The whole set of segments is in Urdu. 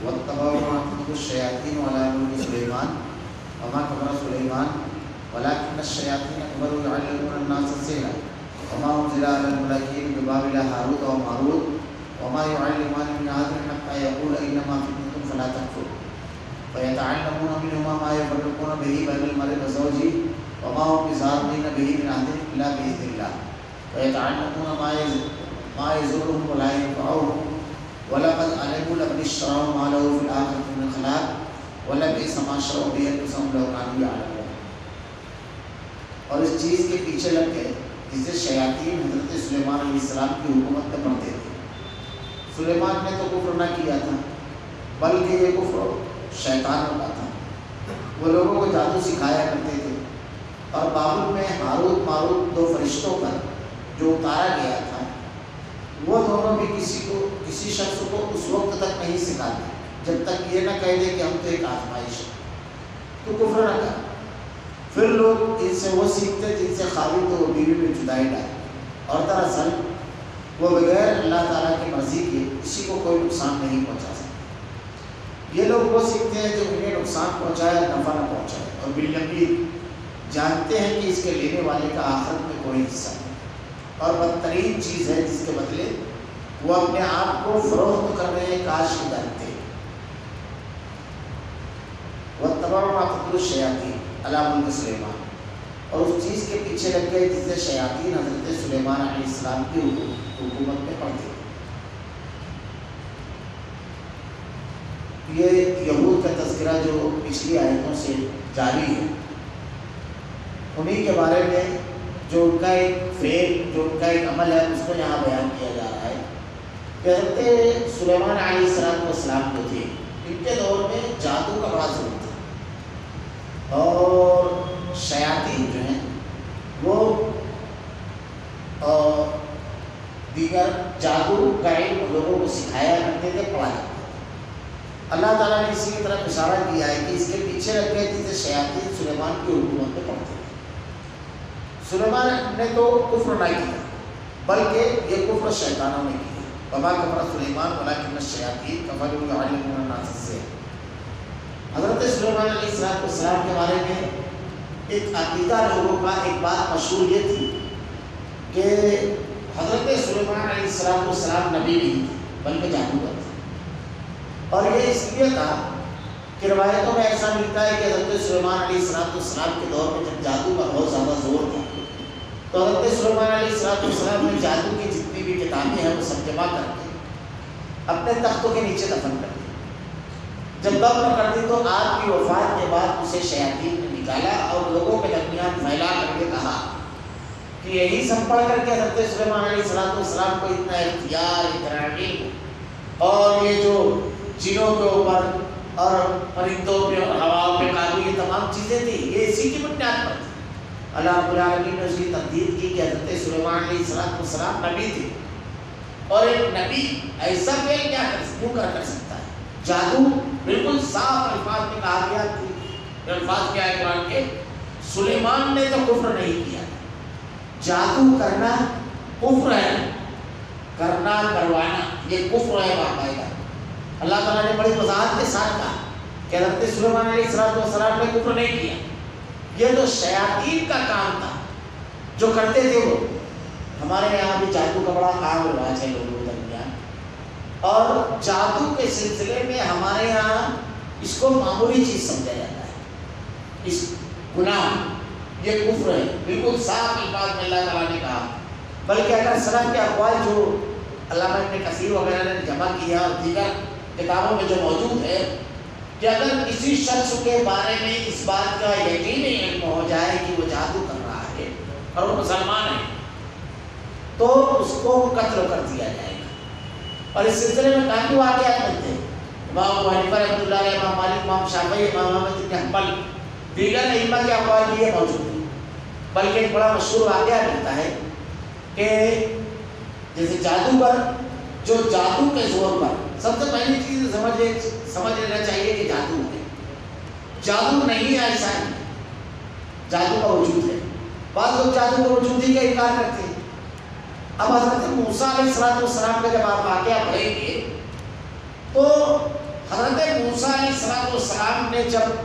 واتبعوا ما تتلو الشياطين على ملك سليمان وما كفر سليمان ولكن الشياطين كفروا يعلمون الناس السحر وما أنزل على الملكين ببابل هاروت وماروت وما يعلمان من أحد حتى يقول إنما فتنتم فلا تكفروا فيتعلمون منهما ما يفرقون به بين المرء وزوجه وما هم بضارين به من أحد إلا بإذن الله ويتعلمون ما يضرهم ولا ينفعهم وَلَقَدْ عَلِمُوا لَمَنِ اشْتَرَاهُ مَا لَهُ فِي الْآخِرَةِ مِنْ خَلَاقٍ وَلَبِئْسَ مَا شَرَوْا بِهِ أَنفُسَهُمْ لَوْ كَانُوا يَعْلَمُونَ. اور اس چیز کے پیچھے لگ گئے جسے شیاطین حضرت سلیمان علیہ السلام کی حکومت میں پڑھتے تھے. سلیمان نے تو کفر نہ کیا تھا بلکہ یہ کفر شیطانوں کا تھا. وہ لوگوں کو جادو سکھایا کرتے تھے اور بابل میں ہاروت ماروت دو فرشتوں پر جو اتارا گیا تھا وہ دونوں بھی کسی شخص کو اس وقت تک نہیں سکھاتے جب تک یہ نہ کہہ دے کہ ہم تو ایک آزمائش ہے تو کفر نہ کر. پھر لوگ ان سے وہ سیکھتے جن سے خالد و بیوی میں جدائی ڈالے اور دراصل وہ بغیر اللہ تعالیٰ کی مرضی کے کسی کو کوئی نقصان نہیں پہنچا سکتے. یہ لوگ وہ سیکھتے ہیں جو انہیں نقصان پہنچائے نفع نہ پہنچائے اور بالیقین جانتے ہیں کہ اس کے لینے والے کا آخرت میں کوئی حصہ نہیں اور بدترین چیز ہے جس کے بدلے وہ اپنے آپ کو فروخت کر رہے ہیں. کاش کی جانتے وَاتَّبَعُوا مَا تَتْلُو الشَّيَاطِينُ عَلَىٰ مُلْكِ سُلَيْمَانَ اور اس چیز کے پیچھے لگ گئے جسے شیاطین حضرت سلیمان علیہ السلام کی حکومت میں پڑھتے تھے. یہ یہود کا تذکرہ جو پچھلی آیتوں سے جاری ہے انہی کے بارے میں جو ان کا ایک فعل جو ان کا ایک عمل ہے اس کو یہاں بیان کیا جا رہا ہے کہ حضرت سلیمان علیہ السلام جو تھے ان کے دور میں جادو کا بڑا ظلم تھا اور شیاطین جو ہیں وہ دیگر جادو کا علم لوگوں کو سکھایا کرتے تھے پڑھایا کرتے تھے. اللہ تعالیٰ نے اسی کی طرف اشارہ کیا ہے کہ اس کے پیچھے رکھ گئے جسے شیاطین سلیمان کی حکومت میں پڑھتے تھے. سلیمان نے تو کفر نہ کیا بلکہ یہ کفر شیطانوں نے کیا. وما کفر سلیمان ولکن الشیاطین کفروا یعلمون الناس السحر. حضرت سلیمان علیہ السلام کے بارے میں ایک عقیدہ لوگوں کا ایک بات مشہور یہ تھی کہ حضرت سلیمان علیہ السلام نبی نہیں تھے بلکہ جادوگر تھے. اور یہ اس لیے تھا کہ روایتوں میں ایسا ملتا ہے کہ حضرت سلیمان علیہ السلام کے دور میں جب جادو کا بہت زیادہ زور تھا تو حضرت سلیمان علیہ السلام نے جادو کی جتنی بھی کتابیں ہیں وہ سب جمع کر کے اپنے تختوں کے نیچے دفن کر دی. جب دفن کر دی تو آپ کی وفات کے بعد اسے شیاطین نے نکالا اور لوگوں کے درمیان پھیلا کر کے کہا کہ یہی سب پڑھ کر کے حضرت سلیمان علیہ السلام کو اتنا اختیار اتنا علم اور یہ جو جنوں کے اوپر اور پرندوں پہ اور ہواؤں پہ قابو یہ تمام چیزیں تھیں یہ اسی کی بنیاد پر تھی. اللہ رب العالمین نے اس کی تردید کی کہ حضرت سلیمان علیہ السلام نبی تھے اور ایک نبی ایسا فعل کیوں کر سکتا ہے. جادو بالکل صاف الفاظ میں کہا گیا کہ الفاظ کیا ہے قرآن کے سلیمان نے تو کفر نہیں کیا. جادو کرنا کفر ہے کرنا کروانا یہ کفر ہے باقاعدہ. اللہ تعالیٰ نے بڑی وضاحت کے ساتھ کہا کہ حضرت سلیمان علیہ السلام نے کفر نہیں کیا. یہ تو شیاطین کا کام تھا جو کرتے تھے. وہ ہمارے یہاں بھی جادو کا بڑا عام رواج ہے لوگوں کے درمیان اور جادو کے سلسلے میں ہمارے یہاں اس کو معمولی چیز سمجھا جاتا ہے. اس گناہ یہ کفر ہے بالکل صاف الفاظ میں اللہ تعالیٰ نے کہا. بلکہ اگر سلف کے اقوال جو علامہ ابن کثیر وغیرہ نے جمع کیا اور دیگر کتابوں میں جو موجود ہے کہ اگر کسی شخص کے بارے میں اس بات کا یقینی علم ہو جائے کہ وہ جادو کر رہا ہے اور وہ مسلمان ہے تو اس کو قتل کر دیا جائے گا. اور اس سلسلے میں کافی واقعات ملتے ہیں. امام ابو حنیفہ رحمۃ اللہ علیہ، امام مالک، امام شافعی، امام احمد بن حنبل دیگر ائمہ کے اقوال بھی موجود ہیں. بلکہ ایک بڑا مشہور واقعہ ملتا ہے کہ جیسے جادوگر جو جادو کے زور پر سب سے پہلی چیز سمجھ لینا چاہیے کہ جادو ہے. جادو نہیں ہے ایسا ہے، جادو کا وجود ہے. بعض لوگ جادو کے وجود ہی کا انکار کرتے ہیں. اب حضرت موسیٰ علیہ السلام کا جب آپ واقعہ پڑھیں گے تو حضرت نے جب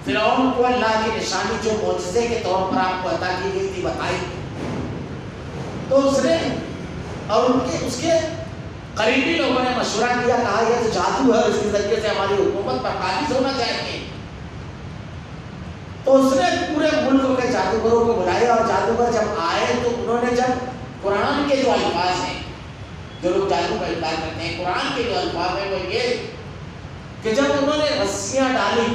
فرعون کو اللہ کی نشانی جو معجزے کے طور پر آپ کو عطا کی گئی تھی بتائی، تو اس نے اور اس کے قریبی لوگوں نے مشورہ کیا، کہا یہ تو جادو ہے، اس کے ذریعے سے ہماری حکومت پر قابض ہونا چاہیے۔ تو اس نے پورے ملک کے جادوگروں کو بلایا، اور جادوگر جب آئے تو انہوں نے جب قرآن کے جو الفاظ ہیں، جو لوگ جادو کا انکار کرتے ہیں، قرآن کے جو الفاظ ہیں وہ یہ کہ جب انہوں نے رسیاں ڈالی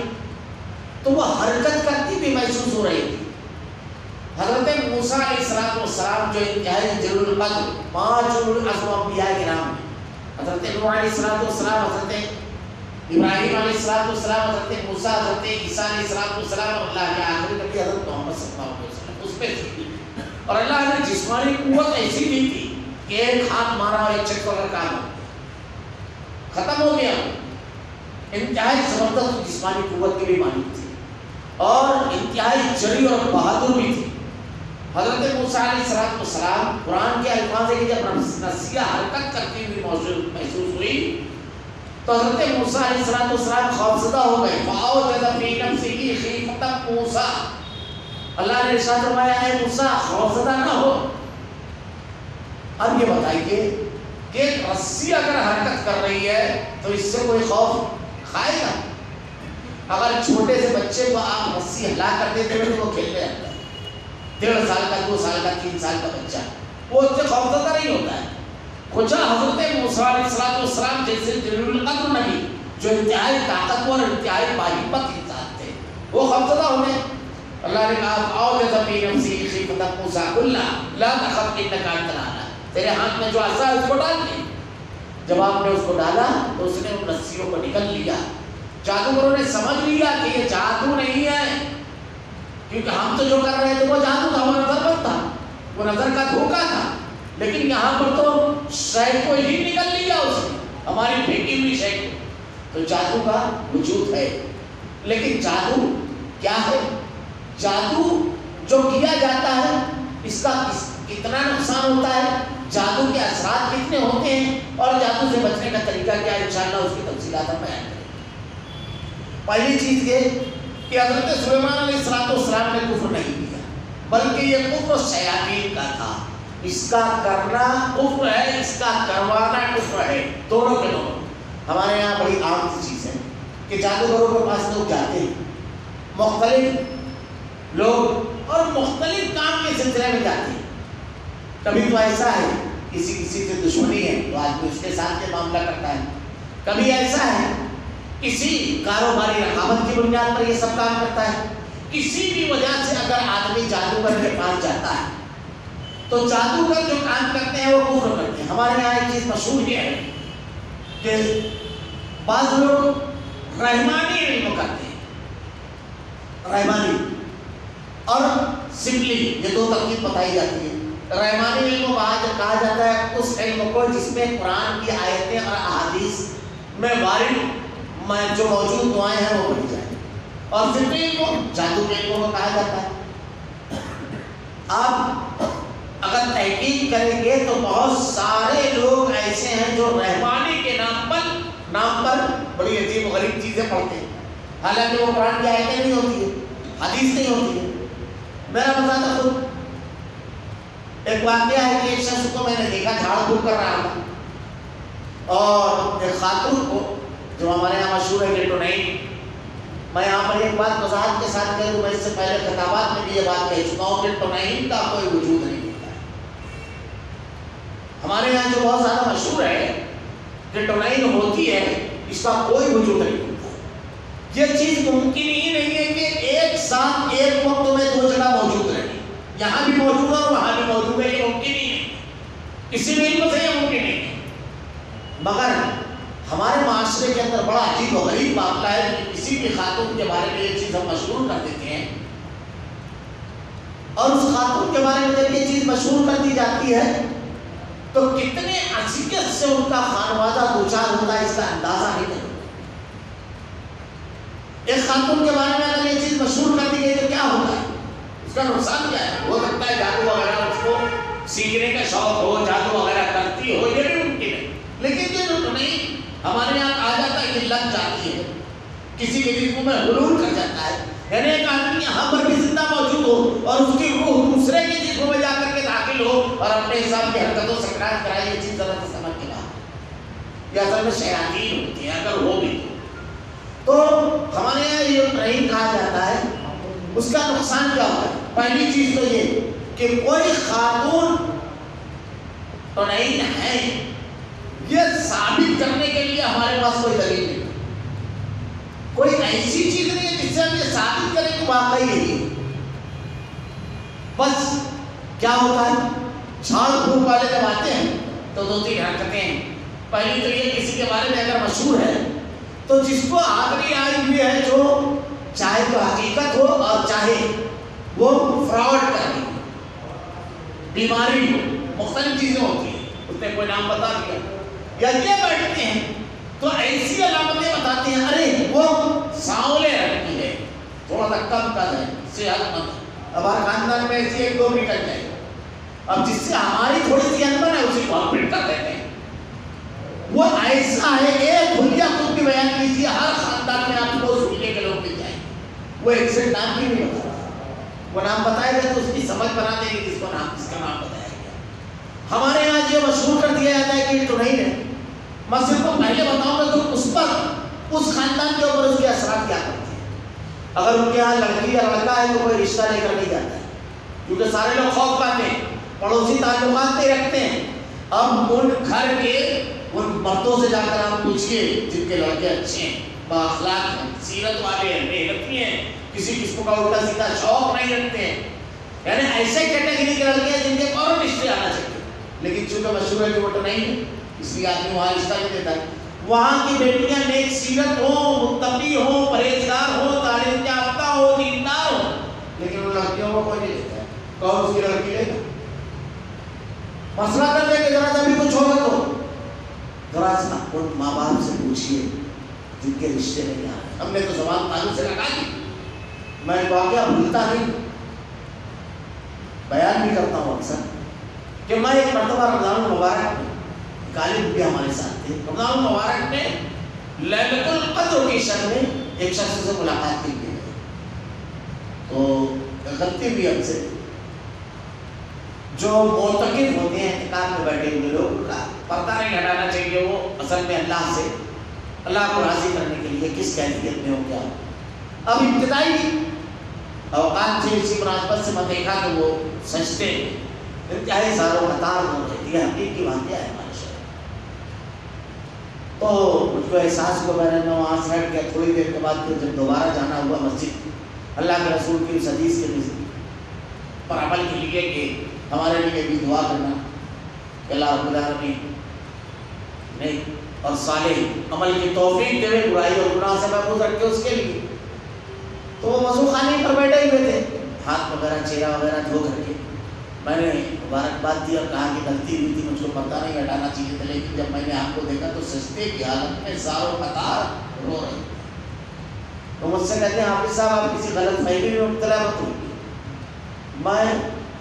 تو وہ حرکت کرتی بھی محسوس ہو رہی تھی۔ حضرت موسیٰ علیہ السلام جو انتہائی جلیل القدر 5 اولو العزم انبیاء کرام ہیں، حضرت نوح علیہ السلام، حضرت ابراہیم علیہ السلام، حضرت موسیٰ، حضرت عیسیٰ علیہ السلام، اور اللہ کے آخری نبی حضرت محمد صلی اللہ علیہ وسلم اس پہ تھی۔ اور اللہ نے جسمانی قوت ایسی دی تھی کہ ایک ہاتھ مارا اور ایک چھک پکڑ کام ختم ہو گیا۔ انتہائی زبردست جسمانی قوت کی بھی مالک تھی اور انتہائی جری اور بہادر بھی تھی۔ حضرت موسیٰ علیہ السلام قرآن کے الفاظ ہے کہ جب رسیاں حرکت کرتی ہوئی محسوس ہوئی تو حضرت موسیٰ علیہ السلام خوفزدہ ہو گئے۔ فَأَوْجَسَ فِي نَفْسِهِ خِیفَةً مُوسیٰ، اللہ نے ارشاد فرمایا ہے موسیٰ خوفزدہ نہ ہو۔ اب یہ بتائیے کہ ایک رسی اگر حرکت کر رہی ہے تو اس سے کوئی خوف کھائے گا؟ اگر چھوٹے سے بچے کو آپ رسی ہلا کر دیتے ہیں تو وہ کھیلنے لگتا ہے، 1.5 سال کا، 2 سال کا، 3 سال کا بچہ، وہ اس سے خوفزدہ نہیں ہوتا ہے۔ کچھ حضرت موسیٰ علیہ السلام جیسے جلیل القدر نبی جو انتہائی طاقتور، انتہائی باہمت انسان تھے، وہ خوفزدہ ہونے۔ اللہ نے کہا أَوْجَسَ فِي نَفْسِهِ خِیفَةً مُوسیٰ قُلْنَا لَا تَخَفْ إِنَّكَ أَنْتَ الْأَعْلَىٰ، تیرے ہاتھ میں جو عصا ہے اس کو ڈال دے۔ جب آپ نے اس کو ڈالا تو اس نے ان رسیوں کو نکل لیا۔ جادوگروں نے سمجھ لیا کہ یہ جادو نہیں ہے، کیونکہ ہم تو جو کر رہے تھے وہ جادو تھا، وہ نظر بند تھا، وہ نظر کا دھوکہ تھا، لیکن یہاں پر تو شے کو ہی نکل لیا اس نے، ہماری پھینکی ہوئی شے کو۔ تو جادو کا وجود ہے، لیکن جادو کیا ہے؟ جادو جو کیا جاتا ہے اس کا کتنا نقصان ہوتا ہے، جادو کے اثرات کتنے ہوتے ہیں، اور جادو سے بچنے کا طریقہ کیا ہے، انشاءاللہ اس کی تفصیلات ہم بیان کریں گے۔ پہلی چیز یہ کہ حضرت سلیمان علیہ السلام نے کفر نہیں کیا، بلکہ یہ کفر شیاطین کا تھا۔ اس کا کرنا کفر ہے، اس کا کروانا کفر ہے، دونوں کے دونوں۔ ہمارے یہاں بڑی عام سی چیز ہے کہ جادوگروں کے پاس لوگ جاتے ہیں، مختلف لوگ اور مختلف کام کے سلسلے میں جاتے ہیں۔ کبھی تو ایسا ہے کسی سے دشمنی ہے تو آدمی اس کے ساتھ یہ معاملہ کرتا ہے، کبھی ایسا ہے کسی کاروباری رقابت کی بنیاد پر یہ سب کام کرتا ہے۔ کسی بھی وجہ سے اگر آدمی جادوگر کے پاس جاتا ہے تو جادوگر جو کام کرتے ہیں وہ کفر کرتے ہیں۔ ہمارے یہاں ایک چیز مشہور یہ ہے کہ بعض لوگ رحمانی علم کرتے ہیں، رحمانی اور سمپلی، یہ دو ترکیب بتائی جاتی ہے۔ رحمانی علم کو کہا جاتا ہے اس علم کو جس میں قرآن کی آیتیں اور احادیث میں وارد جو موجود دعائیں ہیں وہ پڑھی جائیں، اور سمپلی علم کو جادو کے علم کو کہا جاتا ہے۔ آپ اگر تحقیق کریں گے تو بہت سارے لوگ ایسے ہیں جو رحمانی کے نام پر بڑی عجیب و غریب چیزیں پڑھتے ہیں، حالانکہ وہ قرآن کی آیتیں نہیں ہوتی ہے، حدیث نہیں ہوتی ہے۔ میرا بتاتا خود ایک واقعہ ہے کہ ایک شخص کو میں نے دیکھا جھاڑ پھونک کر رہا تھا، اور ایک خاتون کو جو ہمارے یہاں مشہور ہے گٹو نہیں، میں یہاں پر ایک بات وضاحت کے ساتھ کہہ دوں، میں اس سے پہلے خطابات میں بھی یہ بات کہہ چکا ہوں، گٹو نہیں کا کوئی وجود نہیں ہوتا ہے۔ ہمارے یہاں جو بہت زیادہ مشہور ہے گٹو نہیں ہوتی ہے، اس کا کوئی وجود نہیں ہوتا ہے۔ یہ چیز ممکن ہی نہیں ہے کہ ایک ساتھ ایک وقت میں دو جگہ موجود رہے، یہاں بھی موجود ہے اور وہاں بھی موجود ہے، یہ ممکن ہی نہیں، کسی بھی علم سے یہ ممکن نہیں ہے۔ مگر ہمارے معاشرے کے اندر بڑا عجیب و غریب معاملہ ہے کہ کسی بھی خاتون کے بارے میں یہ چیز ہم مشہور کر دیتے ہیں، اور اس خاتون کے بارے میں جب یہ چیز مشہور کر دی جاتی ہے تو کتنے اذیت سے ان کا خانوادہ دوچار ہوتا ہے، اس کا اندازہ نہیں ہے۔ ایک خاتون کے بارے میں اگر یہ چیز مشہور کر دی گئی تو کیا ہوتا ہے، اس کا نقصان کیا ہے؟ ہو سکتا ہے جادو وغیرہ اس کو سیکھنے کا شوق ہو، جادو وغیرہ کرتی ہو، یہ بھی ممکن ہے، لیکن یہ جو نہیں ہمارے یہاں کہا جاتا ہے کہ لگ جاتی ہے کسی کے جسم میں حلول کر جاتا ہے، یعنی ایک آدمی یہاں پر بھی زندہ موجود ہو اور اس کی روح دوسرے کے جسم میں جا کر کے داخل ہو اور اپنے حساب کی حرکتوں سکرات کرائے، یہ چیز ذرا سے سمجھ کے بات، یہ اصل میں شیاطین ہوتی ہیں اگر وہ بھی تو ہمارے یہاں یہ نہیں کہا جاتا ہے۔ اس کا نقصان کیا ہوتا ہے؟ پہلی چیز تو یہ کہ کوئی خاتون تو نہیں ہے، یہ ثابت کرنے کے لیے ہمارے پاس کوئی دلیل نہیں، کوئی ایسی چیز نہیں ہے جس سے ہم یہ ثابت کریں کہ واقعی یہی ہے۔ بس کیا ہوتا ہے، جھاڑ پھونک والے جب آتے ہیں تو دو تین حرکتیں، پہلی تو یہ کسی کے بارے میں اگر مشہور ہے تو جس کو آخری آئی ہوئی ہے، جو چاہے تو حقیقت ہو اور چاہے وہ فراڈ کرنی بیماری ہو، مختلف چیزیں ہوتی ہیں، اس نے کوئی نام بتا دیا یا یہ بیٹھتے ہیں تو ایسی علامتیں بتاتے ہیں، ارے وہ سانولے رنگ کی ہے، تھوڑا سا کم قد ہے، صحت مند ہے، ہمارے خاندان میں ایسی ایک دو نکل جائے، اب جس سے ہماری تھوڑی سی انبن ہے اسی کو ہم پھر کر دیتے ہیں۔ وہ ایسا ہے، ایک بھلیا خود بھی بیان کیجیے، ہر خاندان میں آپ کو سننے کے لوگ مل جائیں، وہ ایک سے نام بھی نہیں بتا، وہ نام بتائے گا تو اس کی سمجھ بنا دیں گے جس کو نام، جس کا نام بتایا گیا۔ ہمارے یہاں یہ مشہور کر دیا جاتا ہے کہ یہ تو نہیں ہے، میں صرف کو پہلے بتاؤں گا تو اس پر، اس خاندان کے اوپر اس کے اثرات کیا کرتے ہیں۔ اگر ان کے یہاں لڑکی یا لڑکا ہے تو کوئی رشتہ لے کر نہیں جاتا ہے، کیونکہ سارے لوگ خوف پاتے ہیں، پڑوسی تعلقات نہیں رکھتے ہیں۔ اب ان گھر کے ان مردوں سے جا کر آپ پوچھئے جن کے لڑکے اچھے ہیں، بااخلاق ہیں، سیرت والے ہیں، محنتی ہیں، کسی قسم کا الٹا سیدھا شوق نہیں رکھتے ہیں، یعنی ایسے کیٹیگری کے لڑکے ہیں جن کے فوراً رشتے آنا چاہیے، لیکن چونکہ مشہور ہے کہ وہ تو نہیں ہے، اس لیے آدمی وہاں رشتہ نہیں دیتا ہے۔ وہاں کی بیٹیاں نیک سیرت ہوں، متقی ہوں، پرہیزگار ہوں، تعلیم یافتہ ہوں، دیندار ہوں، لیکن ان لڑکیوں کو کوئی نہیں لیتا ہے۔ کون اس کی لڑکی لے گا؟ مسئلہ کر دے کہ ذرا سا بھی کچھ ہوگا تو ذرا سا ان ماں باپ سے پوچھئے جن کے رشتے نہیں آ رہے۔ ہم نے تو زبان تعلق سے لگا دی، میں واقعہ بھولتا نہیں، بیان بھی کرتا ہوں اکثر کہ میں ایک مرتبہ رمضان المبارک میں، غالب بھی ہمارے ساتھ تھے، رمضان المبارک میں لیلۃ القدر کی شب میں ایک شخص سے ملاقات کی گئی، تو غلطی بھی ہم سے، جو معتکف ہوتے ہیں اعتکاف میں بیٹھے ہوئے لوگ کا پردہ نہیں ہٹانا چاہیے، وہ اصل میں اللہ سے، اللہ کو راضی کرنے کے لیے کس کیفیت میں ہو کیا۔ اب ابتدائی اوقات سے اسی مناسبت سے میں دیکھا کہ وہ سجدے انتہائی زاروں قطار ہو رہی تھی، حقیقی واقعہ ہے ہمارے شہر۔ تو مجھ کو احساس ہوا، میں نے وہاں سے ہٹ گیا، تھوڑی دیر کے بعد پھر جب دوبارہ جانا ہوا مسجد، اللہ کے رسول کی اس حدیث کے پر عمل کے لیے کہ ہمارے لیے بھی دعا کرنا کہ اللہ رب العالمین نیک اور صالح عمل کی توفیق دے، برائی اور گناہ سے محفوظ رکھے اس کے لیے۔ تو وہ وضو خانے پر بیٹھے ہوئے تھے، ہاتھ وغیرہ چہرہ وغیرہ دھو کر کے میں نے مبارکباد دی اور کہا کہ غلطی ہوئی تھی، مجھ کو پردہ نہیں ہٹانا چاہیے تھا، لیکن جب میں نے آپ کو دیکھا تو سجدے کی حالت میں زاروں قطار رو رہے تھے۔ تو مجھ سے کہتے ہیں حافظ صاحب آپ کسی غلط فہمی میں مبتلا مت ہوئے، میں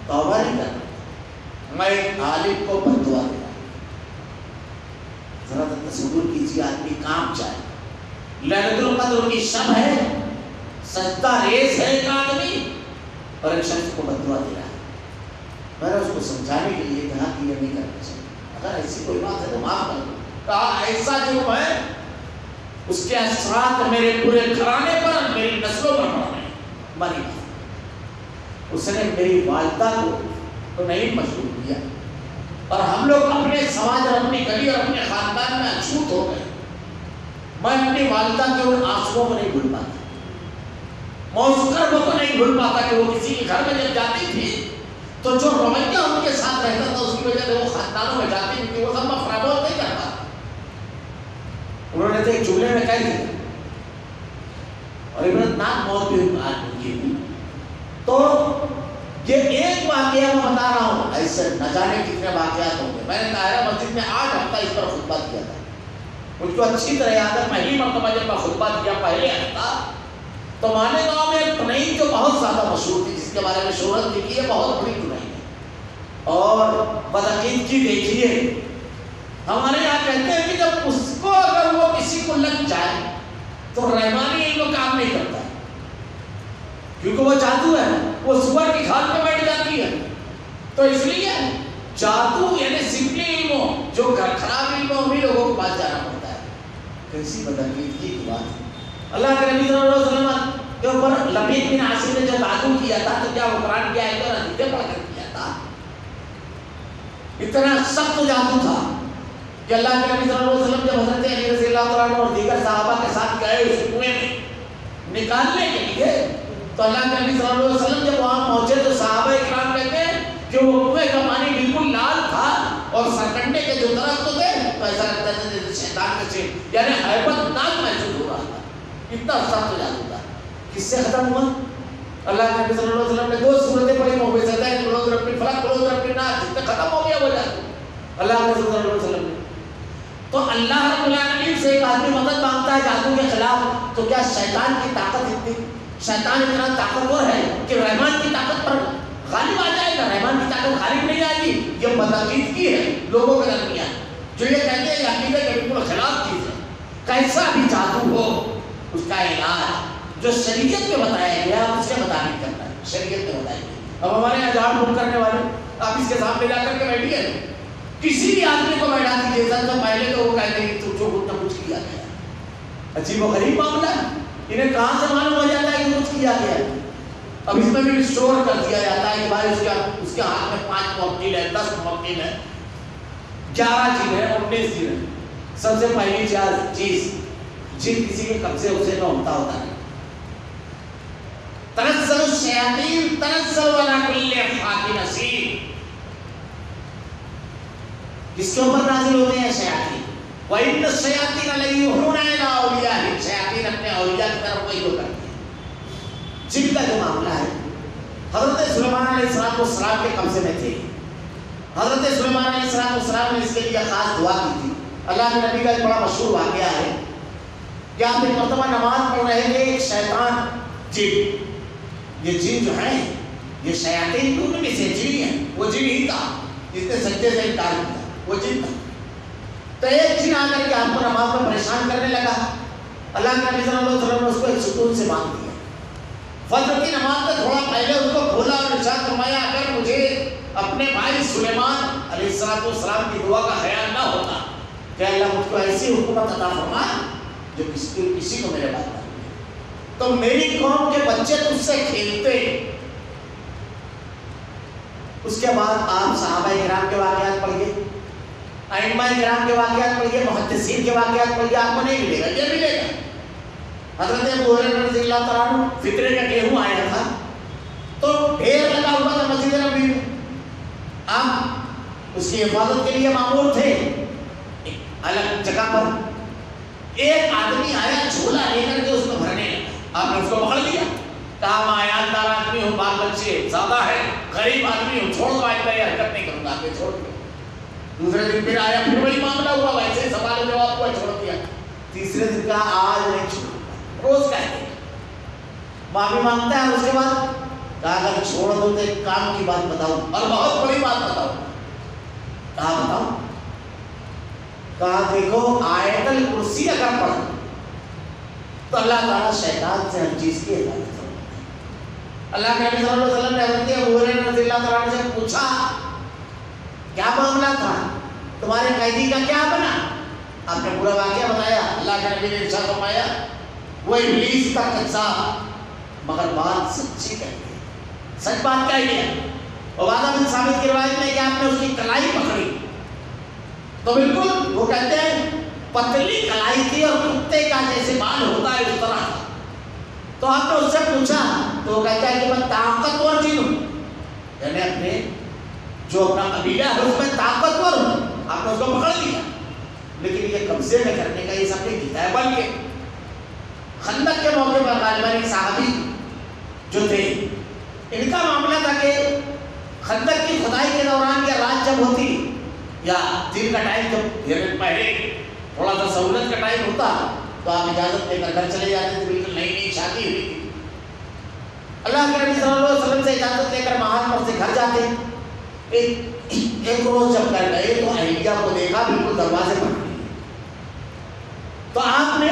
توبہ نہیں کرتا، میں ایک عالم کو بددعا دے رہا ہوں۔ ذرا تصور کیجیے، آدمی کام چاہے، لیلۃ القدر کی شب ہے، سجدہ ریز ہے ایک آدمی اور ایک شخص کو بددعا دے رہا ہے۔ میں نے اس کو سمجھانے کے لیے کہا کہ یہ نہیں کرنا چاہیے، اگر ایسی کوئی بات ہے تو معاف کر دو۔ کہا ایسا جو ہے اس کے اثرات میرے پورے گھرانے پر، میری نسلوں پر پڑ رہے ہیں، مانی بات۔ اس نے میری والدہ کو تو نہیں مشہور کیا، اور ہم لوگ اپنے سماج اور اپنی گلی اور اپنے خاندان میں اچھوت ہو گئے۔ میں اپنی والدہ کے ان آنسوؤں کو نہیں بھول پاتا، میں اس کرب کو نہیں بھول پاتا کہ وہ کسی کے گھر میں جب جاتی تھی تو جو رویہ ان کے ساتھ رہتا تھا اس کی وجہ سے وہ خاندانوں میں جاتی نہیں تھی، وہ سب میں فراموش نہیں کر پاتا۔ انہوں نے تو ایک جملے میں کہہ دیا اور عبرت ناک موت بھی کی تھی۔ تو یہ ایک واقعہ میں بتا رہا ہوں، ایسے نہ جانے کتنے واقعات ہوں گے۔ میں نے طاہرہ مسجد میں 8 ہفتہ اس پر خطبہ کیا تھا، مجھ کو اچھی طرح یاد ہے۔ پہلی مرتبہ جب میں خطبہ کیا پہلے ہفتہ، تو مانے گاؤں میں ایک تنعیم جو بہت زیادہ مشہور تھی، جس کے بارے میں شہرت لکھی ہے، بہت بڑی تنعیم ہے، اور بدعقید کی دیکھیے ہمارے یہاں کہتے ہیں کہ جب اس کو اگر وہ کسی کو لگ جائے تو رحمانی علم کیونکہ وہ جادو ہے، وہ سور کی کھال پہ بیٹھ جاتی ہے. تو اس لیے جادو یعنی سمپلی علموں جو خراب علموں بھی لوگوں کے پاس جانا پڑتا ہے. کیسی بدعقیدگی کی بات ہے. اللہ کے نبی صلی اللہ علیہ وسلم کے اوپر لبید بن عاصم نے جو جادو کیا تھا تو کیا وہ قرآن کی آیتیں اور حدیثیں پڑھ کر کیا تھا؟ اتنا سخت جادو تھا کہ اللہ کے نبی صلی اللہ علیہ وسلم جب حضرت علی رضی اللہ تعالیٰ عنہ اور دیگر صحابہ کے ساتھ گئے اس کنویں میں نکالنے کے لیے، تو اللہ کے نبی صلی اللہ علیہ وسلم جب وہاں پہنچے تو صحابہ اکرام کہتے ہیں کہ وہ کنویں کا پانی بالکل لال تھا اور سرکنڈے کے جو درخت تھے تو ایسا لگتا تھا جیسے شیطان کا چیر، یعنی ہیبت ناک محسوس ہو رہا تھا. اتنا سخت جادو تھا. کس سے ختم ہوا؟ اللہ کے نبی صلی اللہ علیہ وسلم نے 2 سورتیں پڑھی، معوذتین، قل اعوذ برب الفلق، قل اعوذ برب الناس، جس سے ختم ہو گیا وہ جادو اللہ کے صلی اللہ علیہ وسلم نے. تو اللہ رب العالمین سے ایک آدمی مدد مانگتا ہے جادو کے خلاف، تو کیا شیطان کی طاقت شیطان اتنا طاقتور ہے کہ رحمان کی طاقت پر غالب آ جائے گا؟ رحمان کی طاقت غالب نہیں آئے گی. یہ بدعقیدگی ہے لوگوں کے درمیان جو یہ کہتے ہیں عقیدے کے بالکل خلاف چیز ہے. کیسا بھی جادو ہو اس کا علاج جو شریعت میں بتایا گیا اس کے مطابق کرنا ہے. شریعت میں بتایا گیا. اب ہمارے یہاں جھاڑ پھونک کرنے والے آپ اس کے سامنے جا کر کے بیٹھیے، کسی بھی آدمی کو بیٹھا دیجیے سر تو پہلے تو وہ کہتے ہیں کہ جو کچھ نہ کچھ کیا گیا. عجیب و غریب معاملہ ہے. انہیں کہاں سے معلوم ہو جاتا ہے کہ کچھ کیا گیا ہے؟ اب اس میں بھی شور کر دیا جاتا ہے کہ بھائی اس کے ہاتھ میں 5 موکل ہے، 10 موکل ہے، 11 چیز ہے، 19 چیز ہے. سب سے پہلی چیز جن کسی کے قبضے اسے نہ ہوتا ہے. تنزل الشیاطین تنزل علی کل افاک نصیب. کس کے اوپر نازل ہوتے ہیں؟ شیاطین. وَإِنَّ الشَّيَاطِينَ لَيُوحُونَ إِلَىٰ أَوْلِيَائِهِمْ. شیاطین اپنے اولیاء کی طرف وحی کرتے ہیں. جن کا جو معاملہ ہے حضرت سلیمان علیہ السلام کے قبضے میں تھے. حضرت سلیمان علیہ السلام نے اس کے لیے خاص دعا کی تھی. اللہ کے نبی کا ایک بڑا مشہور واقعہ ہے کہ آپ ایک مرتبہ نماز پڑھ رہے تھے، ایک شیطان جن، یہ جن جو ہیں یہ شیاطین تو ان میں سے جن ہیں، وہ جن ہی تھا جس نے سجدے سے انکار کیا، وہ جن تھا. تو ایک جن آ کر کے آپ کو نماز میں پریشان کرنے لگا. اللہ کے نبی صلی اللہ علیہ وسلم نے اس کو ایک ستون سے باندھ دیا. فجر کی نماز سے تھوڑا پہلے اس کو کھولا اور ارشاد فرمایا اگر مجھے اپنے بھائی سلیمان علیہ السلام کی دعا کا خیال نہ ہوتا کہ اللہ مجھ کو ایسی حکومت عطا فرما جو کسی کو میرے بات نہ، تو میری قوم کے بچے تجھ سے کھیلتے. اس کے بعد آپ صحابہ کرام کے واقعات پڑھیے، ائمہ کرام کے واقعات پڑھیے، محدثین کے واقعات پڑھیے، آپ کو نہیں ملے گا. یہ ملے گا حضرت ابو ہریرہ رضی اللہ تعالیٰ عنہ فطرے کا گیہوں آیا تھا تو ڈھیر لگا ہوا تھا مسجد نبوی میں. آپ اس کی حفاظت کے لیے مامور تھے ایک الگ جگہ پر. ایک آدمی آیا جھولا لے کر کے اس میں بھرنے لگا. آپ نے اس کو پکڑ لیا، کہا میں آیاتدار آدمی ہوں، بال بچے زیادہ ہے، غریب آدمی ہوں، چھوڑ دو آئندہ یہ حرکت نہیں کروں گا. آپ نے چھوڑ دیا. دوسرے دن پھر آیا، پھر وہی معاملہ ہوا، ویسے سوال و جواب ہوا، چھوڑ دیا. تیسرے دن کہا آج نہیں چھوڑوں گا. روز کہتے ہیں معافی مانگتا ہے. اس کے بعد کہا اگر چھوڑ دو تو ایک کام کی بات بتاؤ اور بہت بڑی بات بتاؤ. کہا بتاؤ. کہا دیکھو آیت الکرسی اگر پڑھ تو اللہ تعالیٰ شیطان سے ہر چیز کی حفاظت کرتا ہے. اللہ کے نبی صلی اللہ علیہ وسلم نے حضرت ابو ہریرہ رضی اللہ تعالیٰ عنہ سے پوچھا کیا معاملہ تھا، تمہارے قیدی کا کیا بنا؟ آپ نے پورا واقعہ بتایا. اللہ کے نبی نے ارشاد فرمایا وہ ابلیس کا کذاب مگر بات سچی کہتی ہے، سچ بات کہی ہے. عبادہ بن ثابت کی روایت میں کہ آپ نے اس کی کلائی پکڑی تو بالکل وہ کہتے ہیں پتلی کلائی تھی اور کتے کا جیسے بال ہوتا ہے اس طرح تھا. تو آپ نے اس سے پوچھا تو وہ کہتا ہے کہ میں طاقتور جن ہوں، یعنی اپنے جو اپنا قبیلہ ہے اس میں طاقتور ہوں. آپ نے اس کو پکڑ لیا لیکن یہ قبضے میں کرنے کا یہ سب نے کیا ہے. بلکہ خندق کے موقع پر غالباً ایک صحابی جو تھے ان کا معاملہ تھا کہ خندق کی کھدائی کے دوران یا رات جب ہوتی یا دن کا ٹائم جب پہلے تھوڑا سا سہولت کا ٹائم ہوتا تو آپ اجازت لے کر گھر چلے جاتے تھے. بالکل نئی نئی شادی ہوئی تھی. اللہ کے نبی صلی اللہ علیہ وسلم سے اجازت لے کر محال پر سے گھر جاتے. ایک روز جب گھر گئے تو اہلیہ کو دیکھا بالکل دروازے پر. تو آپ نے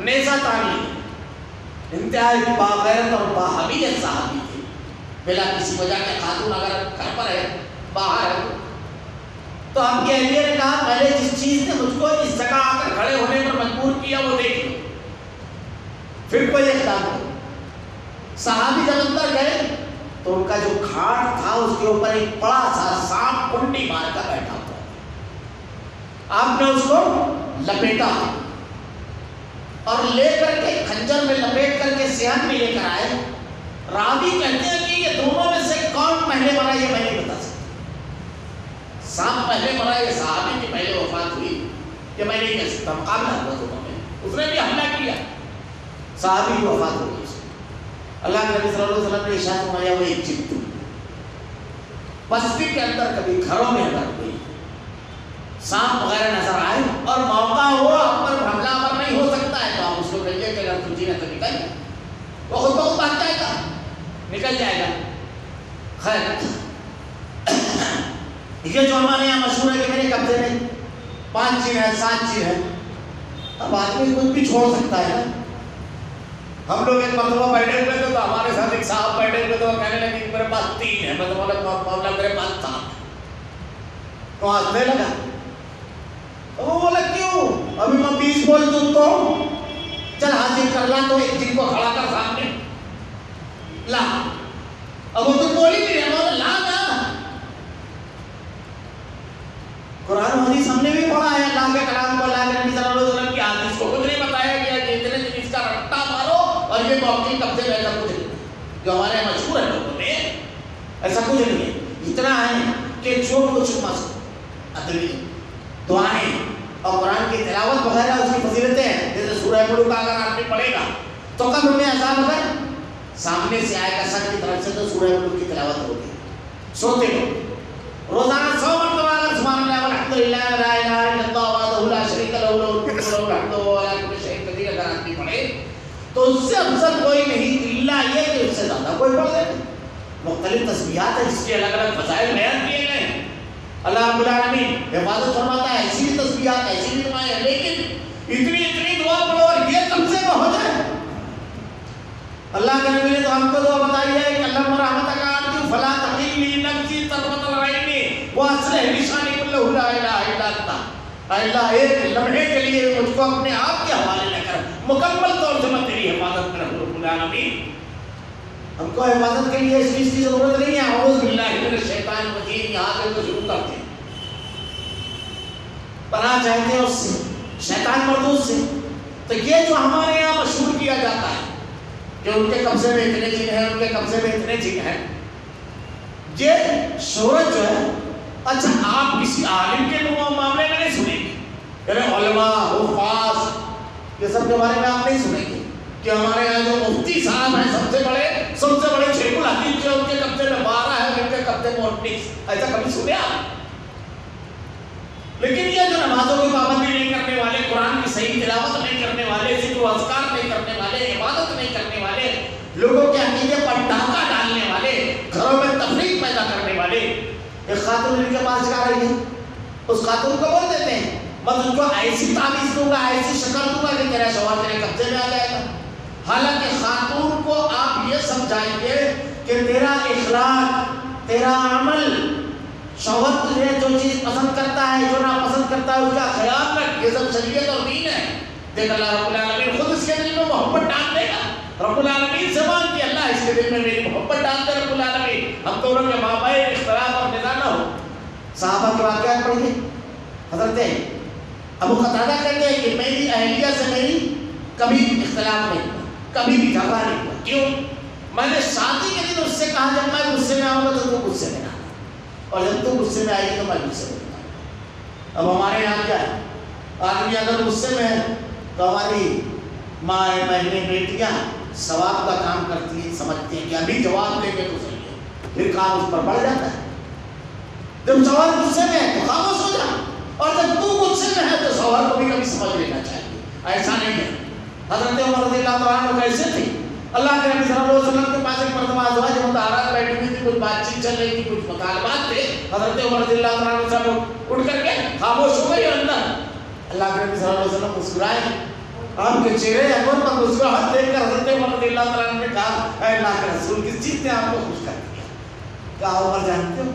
نیزہ تان لی انتہائی باغیرت اور باحمیت صحابی تھے. بلا کسی وجہ کے خاتون اگر گھر پر ہے باہر ہے تو آپ کی اہلیہ نے کہا پہلے جس چیز نے مجھ کو اس جگہ آ کر کھڑے ہونے پر مجبور کیا وہ دیکھ لو پھر کوئی اقدام کرو. صحابی جب اندر گئے تو ان کا جو کھاٹ تھا اس کے اوپر ایک بڑا سا سانپ کنڈی مار کر بیٹھا ہوا. آپ نے اس کو لپیٹا اور لے کر کے کھنجر میں لپیٹ کر کے صحت میں لے کر آئے. راوی کہتے ہیں کہ یہ دونوں میں سے کون پہلے مرا یہ میں نہیں بتا سکتا. سانپ پہلے مرا یہ صحابی کی پہلے وفات ہوئی یہ میں نہیں کہہ سکتا. مقابلہ ہوا دونوں میں, اس نے بھی حملہ کیا, صحابی کی وفات ہو گئی. اللہ کے نبی صلی اللہ علیہ وسلم نے ارشاد فرمایا وہ ایک چیز بستی کے اندر کبھی گھروں میں اگر کوئی سانپ وغیرہ نظر آئے اور موقع ہو آپ پر حملہ آور نہیں ہو سکتا ہے تو آپ اس کو کہیے کہ اگر تجھے نہ تو نکل وہ خود بخود بھاگ جائے گا, نکل جائے گا. خیر یہ جو ہمارے یہاں مشہور ہے کہ میرے قبضے میں 5 چیز ہے 7 چیز ہے, اب آدمی کچھ بھی چھوڑ سکتا ہے نا. ہم لوگ ایک مرتبہ بیٹھے ہوئے تھے تو ہمارے ساتھ ایک صاحب بیٹھے ہوئے تو کہنے لگے کہ میرے پاس 3 ہے. میں تو بولا میرے پاس 7 تو ہنسنے لگا. وہ بولا کیوں, ابھی میں 20 بول دوں تو چل حاضر کر لا تو ایک جن کو کھڑا کر سامنے لا. اب وہ تو بول ہی نہیں رہے, لا نا. قرآن و حدیث ہم نے بھی پڑھا ہے, اللہ کے کلام کو, اللہ کے نبی صلی اللہ علیہ وسلم کی حدیث کو کچھ نہیں بتایا گیا کہ اتنے دن اس کا رٹا مارو اور یہ موقعی قبضے میں ایسا کچھ نہیں جو ہمارے یہاں مشہور ہے لوگوں میں, ایسا کچھ نہیں ہے. اتنا ہے کہ جو کچھ ادوی دعائیں اور قرآن کی تلاوت وغیرہ اس کی فضیلتیں ہیں. جیسے سورہ ملک اگر آدمی پڑھے گا تو قبر میں عذاب اگر سامنے سے آئے گا سر کی طرف سے تو سورہ ملک کی تلاوت ہوگی. سوتے ہو روزانہ 100 مرتبہ اگر سبحان اللہ والحمد للہ لا الہ الا اللہ وحدہ لا شریک لہ لہ الملک وله الحمد وهو على كل شيء قدیر اگر آدمی پڑھے تو اس سے افضل کوئی نہیں الا یہ کہ اس سے زیادہ کوئی پڑھ دے. مختلف تسبیحات ہیں جس کے الگ الگ فضائل بیان کیے گئے ہیں. اللہ رب العالمین حفاظت فرماتا ہے, ایسی بھی تسبیحات ایسی بھی دعائیں ہیں, لیکن اتنی دعا پڑھو اور یہ قبضے میں ہو جائے. اللہ کے نبی نے تو ہم کو دعا بتائی ہے کہ اللہ رحمتک ارجو فلا تقلنی نفسی طرفۃ العین واصلح لي شأني كله لا اله الا انت. اے اللہ ایک لمحے کے لیے مجھ کو اپنے آپ کے حوالے نہ کر, مکمل طور سے میں تیری حفاظت میں رہوں. رب العالمین ہم کو حفاظت کے لیے اس چیز کی ضرورت نہیں ہے. اعوذ باللہ من الشیطان الرجیم, یہاں سے تو شروع کرتے ہیں, پناہ چاہتے ہیں اس سے, شیطان مردود سے. تو یہ جو ہمارے یہاں مشہور کیا جاتا ہے کہ ان کے قبضے میں اتنے جن ہیں, ان کے قبضے میں اتنے جن ہیں, یہ شہرت جو ہے, اچھا آپ کسی عالم کے معاملے میں نہیں سنیں گے, یعنی علماء حفاظ یہ سب کے بارے میں آپ نہیں سنیں گے کہ ہمارے یہاں جو مفتی صاحب ہیں سب سے بڑے شیخ الحدیث جو ان کے قبضے میں 12 ہے, ان کے قبضے میں 19, ایسا کبھی سنے آپ؟ لیکن یہ جو نمازوں کی پابندی نہیں کرنے والے, قرآن کی صحیح تلاوت نہیں کرنے والے, ذکر و اذکار نہیں کرنے والے, عبادت نہیں کرنے والے, لوگوں کے عقیدے پر ڈاکہ ڈالنے والے, گھروں میں تفریق پیدا کرنے والے, ایک خاتون ان کے پاس جا رہی ہے, اس خاتون کو بول دیتے ہیں میں تجھ کو ایسی تعویذ دوں گا, ایسی شکل دوں گا کہ تیرا شوہر تیرے قبضے میں آ جائے گا. حالانکہ خاتون کو آپ یہ سمجھائیں گے کہ تیرا اخلاق, تیرا عمل, شوہر تجھے جو چیز پسند کرتا ہے جو ناپسند کرتا ہے اس کا خیال رکھ, یہ سب شریعت اور دین ہے. دیکھ اللہ رب العالمین خود اس کے دل میں محبت ڈال دے گا. رب العالمین سے مانگ کہ اللہ اس کے دل میں میری محبت ڈال دے. رب العالمین ہم دونوں کے مابین اختلاف اور نزاع نہ ہو. صحابہ کے واقعات پڑھیے. حضرت ابو قتادہ کہتے ہیں کہ میری اہلیہ سے میری کبھی اختلاف نہیں ہوا, کبھی بھی جھگڑا نہیں ہوا. کیوں؟ میں نے شادی کے دن اس سے کہا جب میں غصے میں آؤں گا تو تو غصے میں نہ آنا, اور جب تو غصے میں آئے گی تو میں غصے میں آؤں گا. اب ہمارے یہاں کیا ہے, آدمی اگر غصے میں ہے تو ہماری ماں بہنیں بیٹیاں ثواب کا کام کرتی ہیں, سمجھتی ہیں کہ ابھی جواب دیں گے تو صحیح ہے, پھر کام اس پر بڑھ جاتا ہے. جب شوہر غصے میں ہے تو خاموش ہو جا, اور جب تو غصے میں ہے تو شوہر کو بھی کبھی سمجھ لینا چاہیے. ایسا نہیں ہے. حضرت عمر رضی اللہ تعالیٰ عنہ کیسے تھی؟ اللہ کے نبی صلی اللہ علیہ وسلم کے پاس ایک مرتبہ ازواج مطہرات بیٹھی ہوئی تھی, کچھ بات چیت چل رہی تھی, کچھ مطالبات تھے. حضرت عمر رضی اللہ تعالیٰ عنہ صاحب اٹھ کر کے خاموش ہو گئی اندر. اللہ کے نبی صلی اللہ علیہ وسلم مسکرائے آپ کے چہرے انور پر مسکراہٹ دیکھ کر حضرت عمر رضی اللہ تعالیٰ عنہ نے کہا اے اللہ کے رسول کس چیز نے آپ کو خوش کر دیا؟ کہا عمر جانتے ہو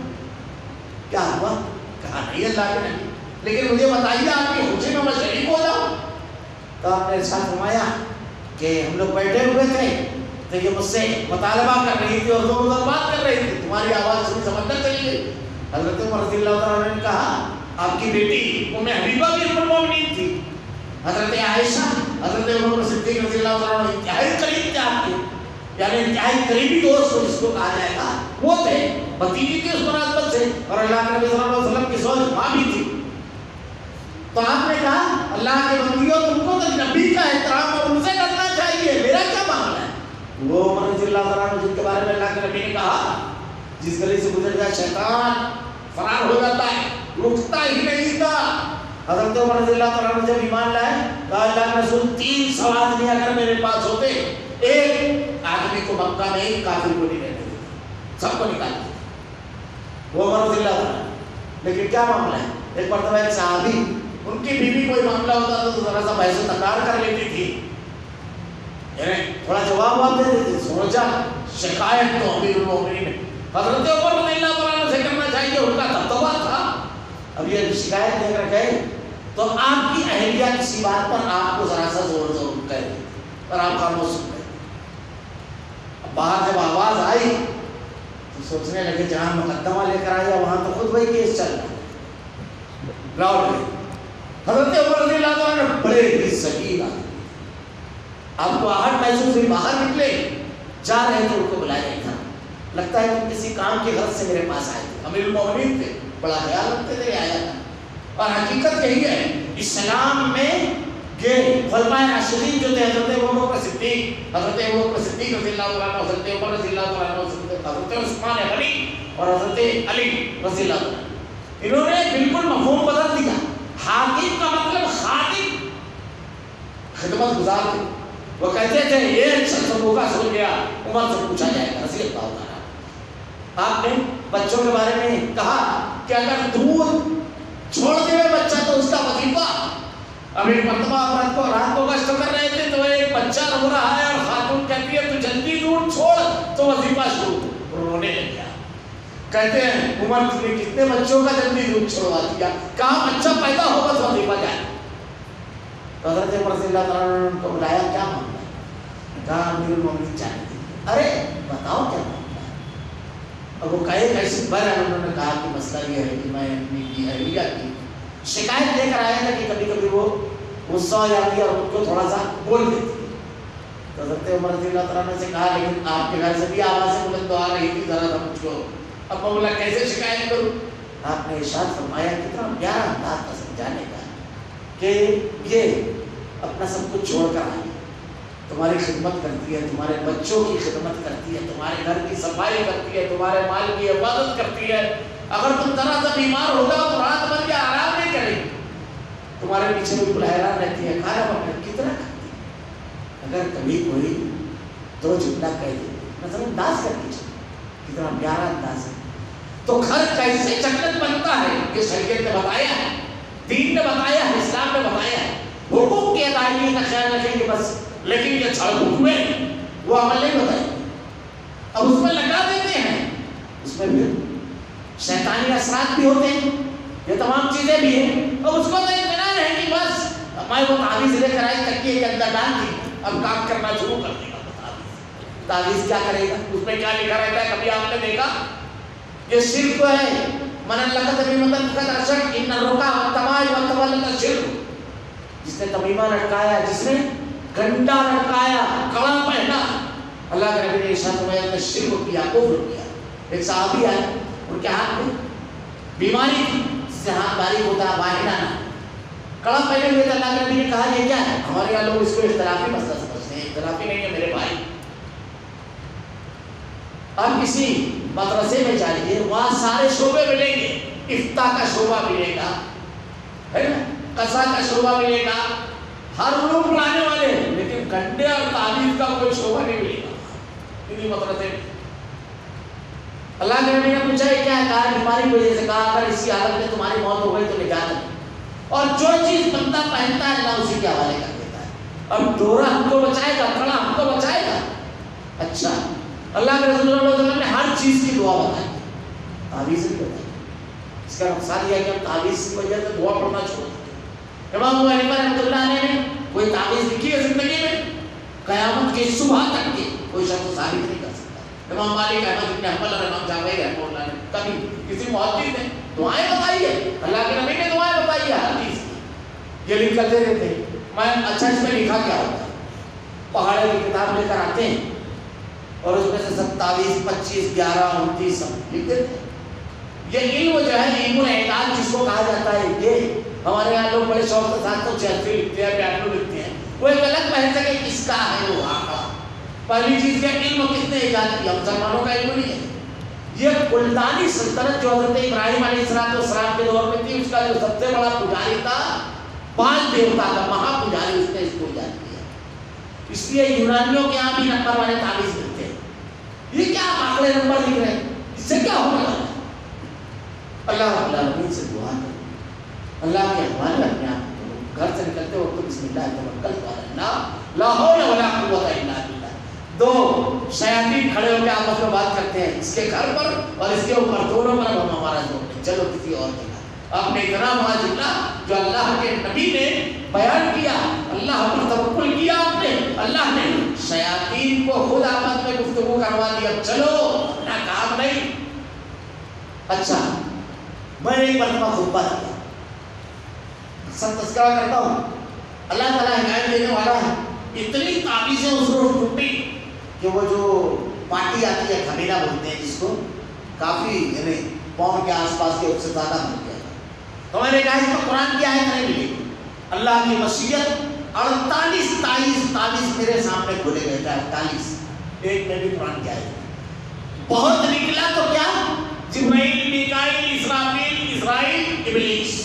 کیا ہوا؟ کہا نہیں اللہ کے نبی لیکن مجھے بتائیے آپ کی خوشی میں شریک ہو جاؤں۔ تو آپ نے ارشاد فرمایا کہ ہم لوگ بیٹھے ہوئے تھے تو یہ مجھ سے مطالبہ کر رہی تھی اور دو بات کر رہی تھی، تمہاری آواز سنی سمندر چلی گئی۔ حضرت عمر رضی اللہ تعالیٰ نے کہا آپ کی بیٹی ام حبیبہ بھی ام المؤمنین تھی، حضرت عائشہ حضرت عمر صدیق رضی اللہ تعالیٰ عنہ انتہائی قریب تھے آپ کے، یعنی انتہائی قریبی دوست جس کو کہا جائے گا وہ تھے، بھتیجی تھی اس مناسبت سے، اور اللہ کے نبی صلی اللہ علیہ وسلم کی زوج ماں بھی تھی۔ تو آپ نے کہا اللہ کے بندیوں تم کو تو نبی کا احترام اور ان سے کرنا چاہیے، میرا کیا معاملہ ہے؟ وہ عمر رضی اللہ تعالیٰ عنہ جن کے بارے میں اللہ کے نبی نے کہا جس گلی سے گزر گیا شیطان فرار ہو جاتا ہے، رکتا ہی نہیں تھا۔ حضرت عمر رضی اللہ تعالیٰ عنہ جب ایمان لائے کہا اللہ کے رسول 300 آدمی اگر میرے پاس ہوتے ایک آدمی کو مکہ میں ایک کافر کو نہیں رہنے دیتے، سب کو نکال دیتے۔ وہ عمر رضی اللہ تعالیٰ لیکن کیا معاملہ ہے؟ ایک مرتبہ ایک صحابی ان کی بیوی کوئی معاملہ ہوتا تو ذرا سا بحث و تکرار کر لیتی تھی، یعنی تھوڑا جواب دے دیتی تھی، سوچا شکایت تو امیر المومنین حضرت عمر رضی اللہ تعالیٰ سے کرنا چاہیے، ان کا دبدبا تھا۔ اب یہ شکایت لے کر گئے تو آپ کی اہلیہ کسی بات پر آپ کو ذرا سا زور کہہ دیتی اور آپ خاموش سن گئے۔ اب باہر جب آواز آئی تو سوچنے لگے جہاں مقدمہ لے کر آیا وہاں تو خود وہی کیس چل رہا ہے، لوٹ گئے۔ حضرت عمر رضی اللہ تعالیٰ نے بڑے ہی سکین آدمی، آپ کو آہٹ محسوس ہوئی، باہر نکلے جا رہے تھے، ان کو بلایا نہیں تھا، لگتا ہے کہ کسی کام کی غرض سے میرے پاس آئے تھے، امیر المومنین تھے، بڑا خیال رکھتے تھے آیا تھا۔ اور حقیقت یہی ہے اسلام میں یہ خلفائے راشدین جو تھے حضرت ابوبکر صدیق رضی اللہ تعالیٰ عنہ، حضرت عمر رضی اللہ تعالیٰ عنہ، حضرت عثمان غنی اور حضرت علی رضی اللہ تعالیٰ عنہ، انہوں نے بالکل مفہوم بدل دیا۔ حاکم کا مطلب خادم، خدمت گزار تھے۔ وہ کہتے تھے ایک شخص بھوکا سو گیا عمر سے پوچھا جائے گا، رضی اللہ تعالیٰ۔ آپ نے بچوں کے بارے میں کہا کہ اگر دودھ چھوڑ دے بچہ تو اس کا وظیفہ، اب ایک مرتبہ عورت کو رات کو گشت کر رہے تھے تو ایک بچہ رو رہا ہے اور خاتون کہتی ہے تو جلدی دودھ چھوڑ، تو وظیفہ شروع، رونے لگ گیا۔ کہتے ہیں عمر نے کتنے بچوں کا جلدی دودھ چھوڑوا دیا، کہاں بچہ پیدا ہوگا تو وظیفہ جائے۔ تو حضرت عمر رضی اللہ تعالیٰ نے ان کو بلایا، کیا معاملہ ہے؟ کہا امیر المومنین چاہتے ہیں، ارے بتاؤ کیا معاملہ ہے؟ اور وہ کہے کیسے بر انہوں نے کہا کہ مسئلہ یہ ہے کہ میں اپنی اہلیہ کی شکایت لے کر آیا تھا کہ کبھی کبھی وہ غصہ ہو جاتی ہے اور ان کو تھوڑا سا بول دیتی ہے۔ تو حضرت عمر رضی اللہ تعالیٰ نے سے کہا لیکن آپ کے گھر سے بھی آوازیں بلند آ رہی تھی، ذرا سا مجھ کو اب میں بولا کیسے شکایت کروں؟ آپ نے ارشاد فرمایا کتنا پیارا انداز تھا سمجھانے کا کہ یہ اپنا سب کچھ چھوڑ کر آئی، تمہاری خدمت کرتی ہے، تمہارے بچوں کی خدمت کرتی ہے، تمہارے گھر کی صفائی کرتی ہے، تمہارے مال کی حفاظت کرتی ہے۔ اگر تم ذرا سا بیمار ہو جاؤ تو رات بھر کیا آرام نہیں کرے گی، تمہارے پیچھے بالکل حیران رہتی ہے، کھانا پکڑ کتنا کھاتی ہے۔ اگر کبھی کوئی دو جملہ کہہ دے مثلا انداز کر کے کتنا پیارا انداز ہے، تو گھر کیسے جنت بنتا ہے یہ شریعت نے بتایا ہے، دین نے بتایا ہے، اسلام نے بتایا ہے۔ حقوق کی ادائیگی کا خیال رکھیں گے بس، لیکن یہ چھڑ حکمے وہ عمل نہیں بتائیں، اب اس میں لگا دیتے ہیں، اس میں پھر شیطانی اثرات بھی ہوتے ہیں، یہ تمام چیزیں بھی ہیں، اور اس کو تو اطمینان ہے کہ بس میں وہ تعویذ لے کر آئی تکیے کے اندر ڈال دی، اب کام کرنا شروع کر دے گا۔ تعویذ کیا کرے گا؟ اس میں کیا لکھا رہتا ہے؟ کبھی آپ نے دیکھا؟ یہ شرک ہے، من لقد تمیمۃ فقد اشرک، ان الرقیٰ والتمائم والتولۃ شرک۔ جس نے تمیمہ لٹکایا، جس نے گھنٹا لٹکایا، کڑا پہنا، اللہ کے نبی نے ارشاد فرمایا کہ شرک کیا، کفر کیا۔ ایک صحابی آئے، ان کے ہاتھ میں بیماری تھی جس سے ہاتھ باریک ہوتا ہے، واحدہ نہ، کڑا پہنے ہوئے تھے۔ اللہ کے نبی نے کہا یہ کیا ہے؟ ہمارے یہاں لوگ اس کو اختلافی مسئلہ سمجھتے ہیں، اختلافی نہیں ہے میرے بھائی، آپ کسی مدرسے میں جائیے وہاں سارے شعبے ملیں گے، افتاء کا شعبہ ملے گا، ہے نا، قضاء کا شعبہ ملے گا، ہر علوم پڑھانے والے، لیکن گھنٹے اور تعویذ کا کوئی شعبہ نہیں ملے گا انہی مدرسے میں۔ اللہ کے نبی نے پوچھا کیا ہے؟ کہا بیماری کی وجہ سے، کہا اگر اسی حالت میں تمہاری موت ہو گئی تو نجات نہیں، اور جو چیز بندہ پہنتا ہے اللہ اسی کے حوالے کر دیتا ہے۔ اب ڈورا ہم کو بچائے گا، کڑا ہم کو بچائے گا؟ اچھا اللہ کے رسول صلی اللہ علیہ وسلم نے ہر چیز کی دعا بتائی، تعویذ نہیں بتائی۔ اس کا نقصان یہ ہے کہ ہم تعویذ کی وجہ سے دعا پڑھنا چھوڑ دیتے۔ امام ابو حنیفہ رحمۃ اللہ علیہ نے کوئی تعویذ لکھی ہے زندگی میں؟ قیامت کی صبح تک کے کوئی شخص ثابت نہیں کر سکتا۔ امام مالک احمد بن حنبل اور امام شافعی رحمۃ اللہ نے کبھی کسی محدث نے دعائیں بتائی ہے؟ اللہ کے نبی نے دعائیں بتائی ہے ہر چیز کی، یہ لکھ کر دے دیتے ہیں۔ میں اچھا اس میں لکھا کیا ہوتا ہے؟ پہاڑے کی کتاب لے کر آتے ہیں اور اس میں سے 27 25 11 29 سب لکھ دیتے ہیں۔ یہ علم جو ہے علم الاعداد جس کو کہا جاتا ہے، یہ ہمارے یہاں لوگ بڑے شوق کے ساتھ تو چہرے لکھتے ہیں، بیانو لکھتے ہیں، وہ ایک الگ بحث ہے کہ کس کا ہے وہ آقا۔ پہلی چیز یہ علم کس نے ایجاد کیا؟ مسلمانوں کا علم نہیں ہے۔ یہ ملتانی سلطنت جو حضرت ابراہیم علیہ السلام کے دور میں تھی، اس کا جو سب سے بڑا پجاری تھا پانچ دیوتا کا مہا پجاری، اس نے اس کو ایجاد کیا۔ اس لیے یونانیوں کے یہاں بھی نمبر والے تعویذ ملتے ہیں۔ یہ کیا آنکڑے نمبر لکھ رہے ہیں؟ اس سے کیا ہونے والا ہے؟ اللہ رب العالمین سے دعا کرو، اللہ کے حوالے اپنے آپ کو گھر سے نکلتے ہو تو بسم اللہ توکلت علی اللہ لا حول ولا قوت الا باللہ۔ دو شیاطین کھڑے ہو کے آپس میں بات کرتے ہیں، اس کے گھر پر اور اس کے اوپر، دونوں پر ہم ہمارا زور دیں، چلو کسی اور جگہ۔ آپ نے اتنا بڑا جملہ جو اللہ کے نبی نے بیان کیا، اللہ پر توکل کیا آپ نے، اللہ نے شیاطین کو خود آپس میں گفتگو کروا دیا، چلو اپنا کام نہیں۔ اچھا میں نے ایک مرتبہ خطبہ دیا، سب تذکرہ کرتا ہوں، اللہ تعالیٰ ہدایت دینے والا ہے۔ اتنی تعویذیں اس روز ٹوٹی کہ وہ جو پارٹی آتی ہے کھمیرہ بولتے ہیں جس کو، کافی یعنی پاؤں کے آس پاس کے اس سے زیادہ مل گیا۔ تو میں نے کہا اس کو قرآن کی آیت نہیں ملی، اللہ کی مشیت 48 تعویذ میرے سامنے کھولے گئے تھے، 48 ایک میں بھی قرآن کی آیت بہت نکلا تو کیا، جبرائیل میکائیل اسرافیل اسرائیل ابلیس،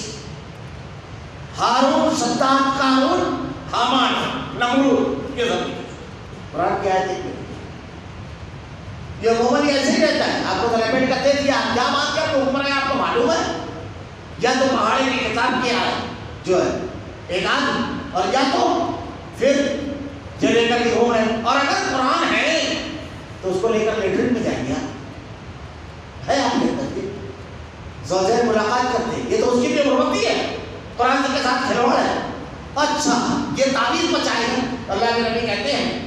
ہارون شداد قارون حامان نمرود، یہ سب قرآن کی آیت ایک میں۔ یہ عموماً ایسے ہی رہتا ہے، آپ کو ریپیٹ کرتے دیا، آپ کیا بات کر کے حکم رہے آپ کو معلوم ہے؟ یا تو پہاڑی کی کتاب کی آیت جو ہے ایک آدمی، اور یا تو پھر یہ لے کر کے گھوم رہے ہیں۔ اور اگر قرآن ہے تو اس کو لے کر لیٹرن میں جائیں گے، ہے آپ لے کر کے زوجہ ملاقات کرتے ہیں، یہ تو اس کی بھی حرمتی ہے، قرآن کے ساتھ کھلواڑ ہے۔ اچھا یہ تعویذ بچائے گا، اللہ کے نبی کہتے ہیں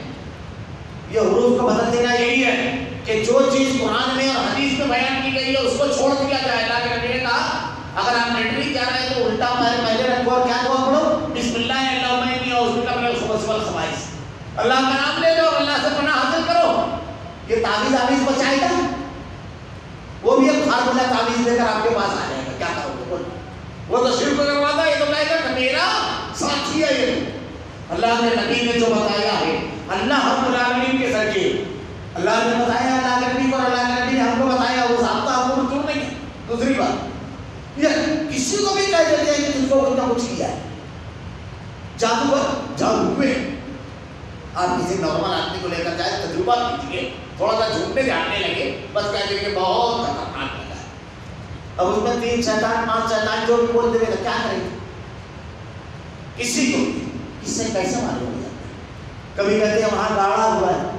یہ حروف کو بدل دینا یہی ہے کہ جو چیز قرآن میں اور حدیث میں بیان کی گئی ہے اس کو چھوڑ دیا جائے۔ اللہ کے نبی نے کہا اگر آپ لیٹرین جا رہے ہیں تو الٹا پہلے رکھو اور کیا دعا پڑھو، بسم اللہ اللہم انی اعوذ بک من الخبث والخبائث، اللہ کا نام لے لو اور اللہ سے پناہ حاصل کرو۔ یہ تعویذ بچائے گا؟ وہ بھی ایک فارمولا تعویذ لے کر آپ کے پاس آ جائے گا، کیا کرو گے بولو؟ وہ تو شرک کرواتا ہے، یہ تو کہے گا کہ میرا ساتھی ہے یہ۔ اللہ کے نبی نے جو بتایا ہے، اللہ رب العالمین کے ذریعے اللہ نے بتایا، اللہ کے نبی کو اور اللہ کے نبی نے ہم کو بتایا، وہ ضابطہ ہم کو منظور نہیں ہے۔ دوسری بات یہ کسی کو بھی کہہ دیتے ہیں کہ تجھ کو کچھ نہ کچھ کیا ہے، جادو ہوئے۔ آپ کسی نارمل آدمی کو لے کر جائے، تجربہ کیجیے، تھوڑا سا جھوٹنے جاننے لگے، بس کہہ دیں کہ بہت خطرناک لگا ہے۔ اب اس میں 3 شیطان 5 شیطان جو بھی بول دے تو کیا کریں گے؟ کسی کو اس سے کیسے معلوم ہو جاتا ہے؟ کبھی کہتے ہیں وہاں گاڑا ہوا ہے،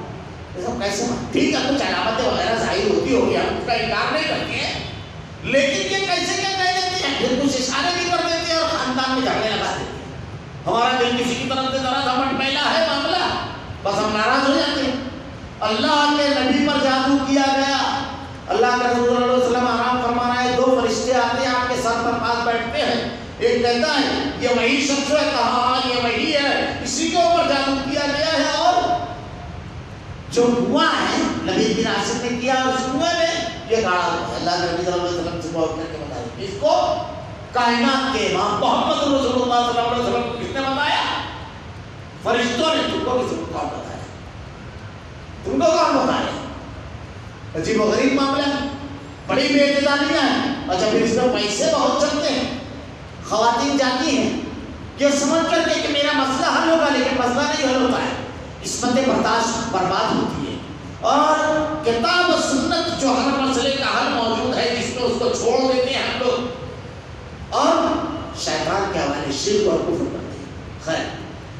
یہ سب کیسے معلوم؟ ٹھیک ہے کچھ علامتیں وغیرہ ظاہر ہوتی ہوگی، ہم اس کا انکار نہیں کرتے ہیں، لیکن یہ کیسے کیا کہہ دیتے ہیں؟ پھر کچھ اشارے بھی کر دیتے ہیں اور خاندان میں جھگڑے لگا دیتے ہیں۔ ہمارا دل کسی کی طرف سے ذرا سا مٹ میلا ہے معاملہ، بس ہم ناراض ہو جاتے ہیں۔ اللہ کے نبی پر جادو کیا گیا، اللہ کے رسول صلی اللہ علیہ وسلم آرام فرما رہے ہیں، 2 فرشتے آتے ہیں آپ کے سر پر پاس بیٹھتے ہیں، ایک کہتا ہے یہ وہی شخص ہے، کہا ہاں یہ وہی ہے، اسی کے اوپر جادو کیا گیا ہے، اور جو کنواں ہے نبی بن عاصم نے کیا، اور اس کنویں میں یہ گاڑا ہوا ہے۔ اللہ کے نبی صلی اللہ علیہ وسلم سے بہت کر کے بتایا، اس کو کائنات کے امام محمد رسول اللہ صلی اللہ علیہ وسلم کو کس نے بتایا؟ فرشتوں نے۔ تم کو کس کو کون بتایا؟ تم کو کون بتایا؟ عجیب و غریب معاملہ ہے، بڑی بے اعتدالیاں ہیں۔ اچھا پھر اس میں پیسے بہت چلتے ہیں، خواتین جاتی ہیں یہ سمجھ کر کے کہ میرا مسئلہ حل ہوگا، لیکن مسئلہ نہیں حل ہوتا ہے، عصمت برداشت برباد ہوتی ہے، اور کتاب و سنت جو ہر مسئلے کا حل موجود ہے جس میں اس کو چھوڑ دیتے ہیں ہم لوگ، اور شیطان کے حوالے شرک اور کفر کرتے ہیں۔ خیر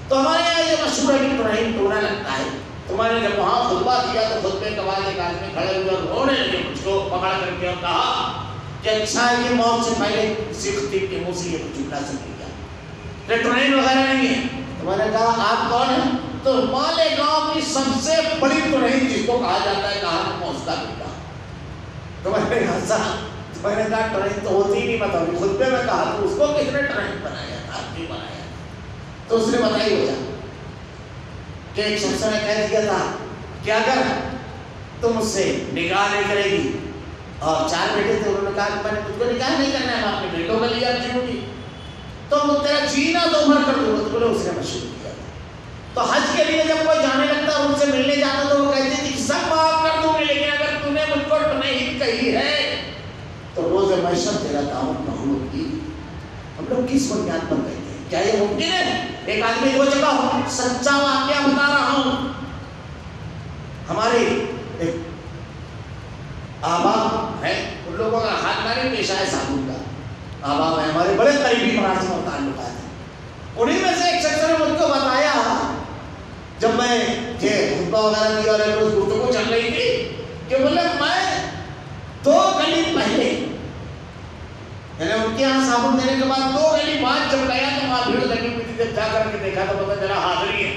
تو ہمارے یہاں یہ مشہور ہے کہ ترہین ٹونا لگتا ہے. تو میں نے جب وہاں خطبہ دیا تو خطبے کے بعد ایک آدمی کھڑے ہوئے اور رونے لگے مجھ کو پکڑ کر کے اور کہا کہ اچھا ہے کہ موت سے پہلے کسی خطیب کے منہ سے یہ کچھ جھوٹا سن لیا، یہ ٹرین وغیرہ نہیں ہے. تو میں نے کہا آپ کون ہیں؟ تو مالیگاؤں کی سب سے بڑی ٹرین جس کو کہا جاتا ہے کہا کہ موت کا بیٹا. تو میں نے ہنسا، تو میں نے کہا ٹرین تو ہوتی ہی نہیں، بتاؤ خطبے میں کہا تو اس کو کس نے ٹرین بنایا، آپ نے بنایا. تو اس نے بتائی ہو جا کہ ایک شخص نے کہہ دیا تھا کہ اگر تم اس سے نکاح نہیں کرے گی، اور 4 بیٹے تھے، انہوں نے کہا کہ میں نے خود کو نکاح نہیں کرنا ہے، میں اپنے بیٹوں کا لیا جیوں گی، تو تیرا جینا تو بھر کر دوں گا. تو بولے اس نے مشہور کیا. تو حج کے لیے جب کوئی جانے لگتا اور ان سے ملنے جاتا تو وہ کہتے تھے کہ سب معاف کر دوں گے، لیکن اگر تم نے مجھ کو نہیں کہی ہے تو روز محشر تیرا دعوت محروم ہوگی. ہم لوگ کس بنیاد پر کہتے ہیں؟ کیا یہ ممکن ہے؟ ایک آدمی 2 جگہ سچا واقعہ بتا رہا ہوں. ہمارے ایک آباب ہے، ان لوگوں کا خاندانی پیشہ ہے صابن کا، آباب ہے ہمارے بڑے قریبی مراسم اور تعلقات ہیں. انہیں میں سے ایک شخص نے مجھ کو بتایا جب میں خطبہ وغیرہ دیا اور ایک روز گفتگو چل رہی تھی کہ بولے میں 2 گلی پہلے، یعنی ان کے یہاں صابن دینے کے بعد 2 گلی بعد جب گیا تو وہاں بھیڑ لگی ہوئی تھی. جب جا کر کے دیکھا تو پتہ چلا حاضری ہے